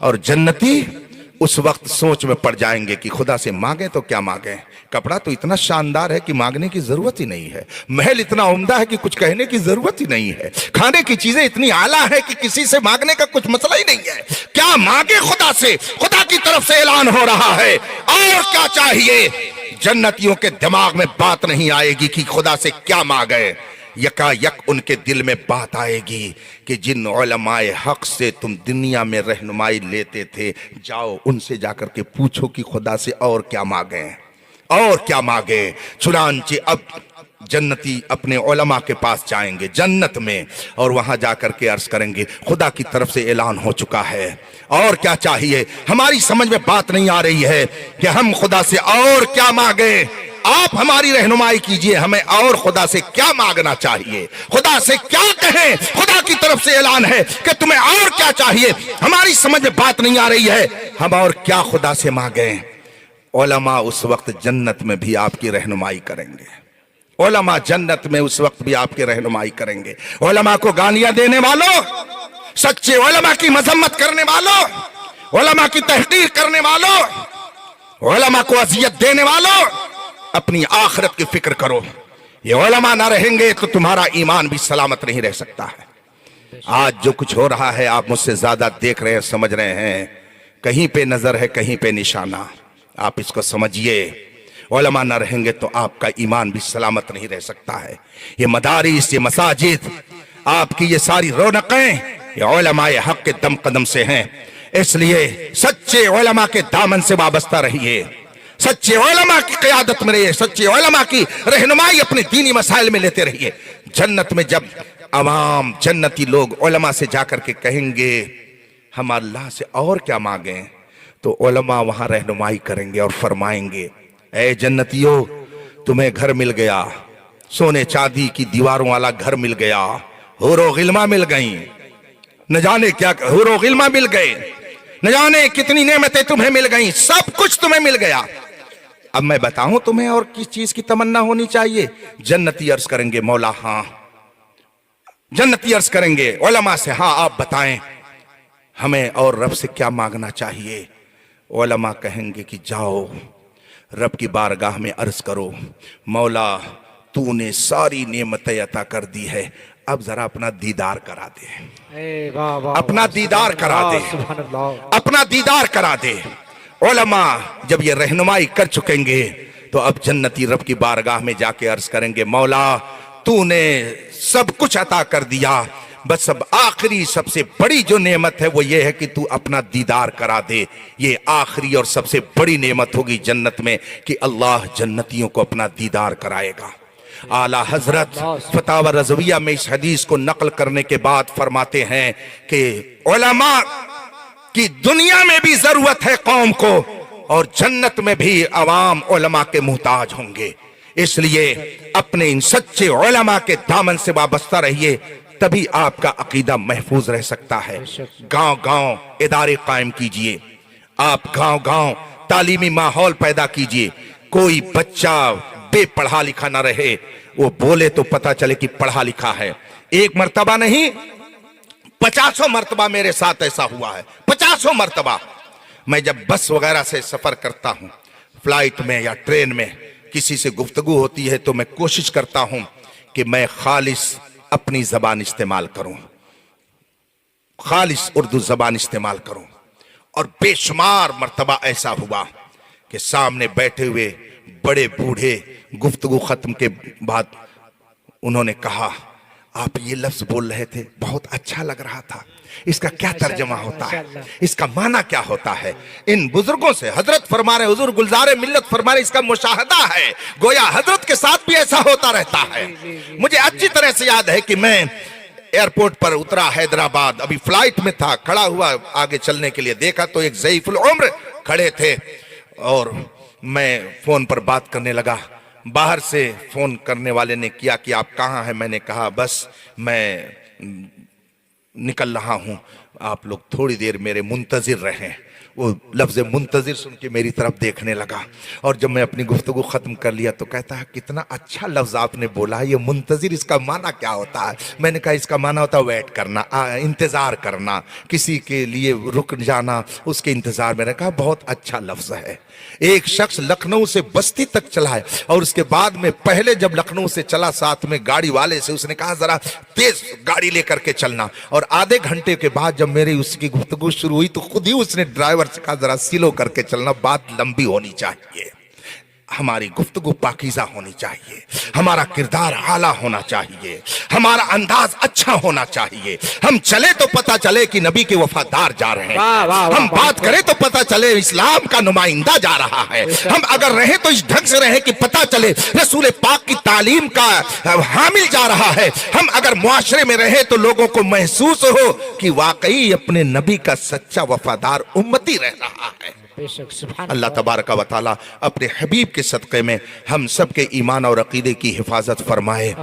Speaker 1: और जन्नती उस वक्त सोच में पड़ जाएंगे कि खुदा से मांगे तो क्या मांगे। कपड़ा तो इतना शानदार है कि मांगने की जरूरत ही नहीं है, महल इतना उम्दा है कि कुछ कहने की जरूरत ही नहीं है, खाने की चीजें इतनी आला है कि किसी से मांगने का कुछ मसला ही नहीं है। क्या मांगे खुदा से? खुदा की तरफ से ऐलान हो रहा है, और क्या चाहिए? जन्नतियों के दिमाग में बात नहीं आएगी कि खुदा से क्या मांगे, यकायक उनके दिल में बात आएगी कि जिन उलमाए हक से तुम दुनिया में रहनुमाई लेते थे, जाओ उनसे जाकर के पूछो कि खुदा से और क्या मांगे, और क्या मांगे। चुनांचे अब जन्नती अपने उलमा के पास जाएंगे जन्नत में, और वहां जाकर के अर्ज करेंगे खुदा की तरफ से ऐलान हो चुका है, और क्या चाहिए? हमारी समझ में बात नहीं आ रही है कि हम खुदा से और क्या मांगे। आप हमारी रहनुमाई कीजिए, हमें और खुदा से क्या मांगना चाहिए, खुदा से क्या कहें। खुदा की तरफ से ऐलान है कि तुम्हें और क्या चाहिए, हमारी समझ में बात नहीं आ रही है, हम और क्या खुदा से मांगे। उलमा उस वक्त जन्नत में भी आपकी रहनुमाई करेंगे, उलमा जन्नत में उस वक्त भी आपकी रहनुमाई करेंगे। उलमा को गालियां देने वालों, सच्चे उलमा की मजम्मत करने वालों, उलमा की तहकीर करने वालों, उलमा को अजियत देने वालों, अपनी आखिरत की फिक्र करो। ये उलमा ना रहेंगे तो तुम्हारा ईमान भी सलामत नहीं रह सकता है। आज जो कुछ हो रहा है आप मुझसे ज्यादा देख रहे हैं, समझ रहे हैं, कहीं पे नजर है कहीं पे निशाना, आप इसको समझिए। उलमा ना रहेंगे तो आपका ईमान भी सलामत नहीं रह सकता है। ये मदारिस, ये मसाजिद, आपकी ये सारी रौनकें ये उलमाए हक के दम कदम से हैं। इसलिए सच्चे उलमा के दामन से वाबस्ता रहिए, सच्चे उलमा की क़यादत में रहिए, सच्चे उलमा की रहनुमाई अपने दीनी मसाइल में लेते रहिए। जन्नत में जब अवाम जन्नती लोग उलमा से जाकर के कहेंगे हम अल्लाह से और क्या मांगे, तो उलमा वहां रहनुमाई करेंगे और फरमाएंगे, ऐ जन्नतियों तुम्हें घर मिल गया, सोने चांदी की दीवारों वाला घर मिल गया, हुरो गिल्मा मिल गई, न जाने क्या हुरो गिल्मा मिल गए, न जाने कितनी नेमतें तुम्हें मिल गई, सब कुछ तुम्हें मिल गया। अब मैं बताऊं तुम्हें और किस चीज की तमन्ना होनी चाहिए? जन्नती अर्ज करेंगे मौला हाँ, जन्नती अर्ज करेंगे उलमा से हाँ आप बताएं हमें और रब से क्या मांगना चाहिए। उलमा कहेंगे कि जाओ रब की बारगाह में अर्ज करो, मौला तूने सारी नेमतें अता कर दी है, अब जरा अपना दीदार करा दे, अपना दीदार करा दे, अपना दीदार करा दे। उलमा जब ये रहनुमाई कर चुकेंगे تو اب جنتی رب کی بارگاہ میں جا کے عرض کریں گے مولا تو نے سب کچھ عطا کر دیا، بس اب آخری سب سے بڑی جو نعمت ہے وہ یہ ہے کہ تو اپنا دیدار کرا دے۔ یہ آخری اور سب سے بڑی نعمت ہوگی جنت میں کہ اللہ جنتیوں کو اپنا دیدار کرائے گا۔ اعلیٰ حضرت فتاوی رضویہ میں اس حدیث کو نقل کرنے کے بعد فرماتے ہیں کہ علماء کی دنیا میں بھی ضرورت ہے قوم کو، اور جنت میں بھی عوام علماء کے محتاج ہوں گے۔ اس لیے اپنے ان سچے علماء کے دامن سے وابستہ رہیے، تبھی آپ کا عقیدہ محفوظ رہ سکتا ہے۔ گاؤں گاؤں ادارے قائم کیجئے، آپ گاؤں گاؤں تعلیمی ماحول پیدا کیجئے۔ کوئی بچہ بے پڑھا لکھا نہ رہے، وہ بولے تو پتا چلے کہ پڑھا لکھا ہے۔ ایک مرتبہ نہیں 50 مرتبہ میرے ساتھ ایسا ہوا ہے، 50 مرتبہ۔ میں جب بس وغیرہ سے سفر کرتا ہوں، فلائٹ میں یا ٹرین میں کسی سے گفتگو ہوتی ہے تو میں کوشش کرتا ہوں کہ میں خالص اپنی زبان استعمال کروں، خالص اردو زبان استعمال کروں۔ اور بے شمار مرتبہ ایسا ہوا کہ سامنے بیٹھے ہوئے بڑے بوڑھے گفتگو ختم کے بعد انہوں نے کہا آپ یہ لفظ بول رہے تھے بہت اچھا لگ رہا تھا، اس کا کیا ترجمہ ہوتا ہے، اس کا معنی کیا ہوتا ہے؟ ان بزرگوں سے حضرت فرما رہے، حضور گلزار ملت فرما رہے، اس کا مشاہدہ ہے، گویا حضرت کے ساتھ بھی ایسا ہوتا رہتا ہے۔ مجھے اچھی طرح سے یاد ہے کہ میں ایئرپورٹ پر اترا حیدرآباد، ابھی فلائٹ میں تھا، کھڑا ہوا آگے چلنے کے لیے، دیکھا تو ایک ضعیف العمر کھڑے تھے اور میں فون پر بات کرنے لگا۔ باہر سے فون کرنے والے نے کیا کہ آپ کہاں ہیں؟ میں نے کہا بس میں نکل رہا ہوں، آپ لوگ تھوڑی دیر میرے منتظر رہیں۔ وہ لفظ منتظر سن کے میری طرف دیکھنے لگا، اور جب میں اپنی گفتگو ختم کر لیا تو کہتا ہے کتنا اچھا لفظ آپ نے بولا، یہ منتظر اس کا معنی کیا ہوتا ہے؟ میں نے کہا اس کا معنی ہوتا ہے ویٹ کرنا، انتظار کرنا، کسی کے لیے رک جانا، اس کے انتظار میں۔ نے کہا بہت اچھا لفظ ہے۔ ایک شخص لکھنؤ سے بستی تک چلا ہے، اور اس کے بعد میں پہلے جب لکھنؤ سے چلا ساتھ میں گاڑی والے سے، اس نے کہا ذرا تیز گاڑی لے کر کے چلنا، اور آدھے گھنٹے کے بعد جب میری اس کی گفتگو شروع ہوئی تو خود ہی اس نے ڈرائیور سے کہا ذرا سلو کر کے چلنا، بات لمبی ہونی چاہیے، ہماری گفتگو پاکیزہ ہونی چاہیے، ہمارا کردار اعلیٰ ہونا چاہیے، ہمارا انداز اچھا ہونا چاہیے۔ ہم چلے تو پتا چلے کہ نبی کے وفادار جا رہے ہیں، ہم بات کریں تو پتا چلے اسلام کا نمائندہ جا رہا ہے، ہم اگر رہیں تو اس ڈھنگ سے رہیں کہ پتا چلے رسول پاک کی تعلیم کا حامل جا رہا ہے، ہم اگر معاشرے میں رہیں تو لوگوں کو محسوس ہو کہ واقعی اپنے نبی کا سچا وفادار امتی رہ رہا ہے۔ اللہ تبارک و تعالی اپنے حبیب کے صدقے میں ہم سب کے ایمان اور عقیدے کی حفاظت فرمائے،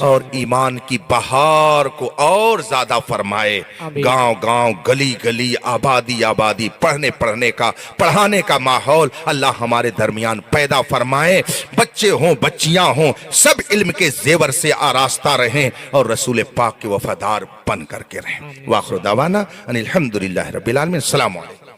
Speaker 1: اور ایمان کی بہار کو اور زیادہ فرمائے۔ گاؤں گاؤں گلی گلی آبادی آبادی پڑھنے کا پڑھانے کا ماحول اللہ ہمارے درمیان پیدا فرمائے۔ بچے ہوں بچیاں ہوں سب علم کے زیور سے آراستہ رہیں اور رسول پاک کے وفادار بن کر کے رہیں۔ وآخر دعوانا ان الحمدللہ رب العالمین۔ السلام علیکم۔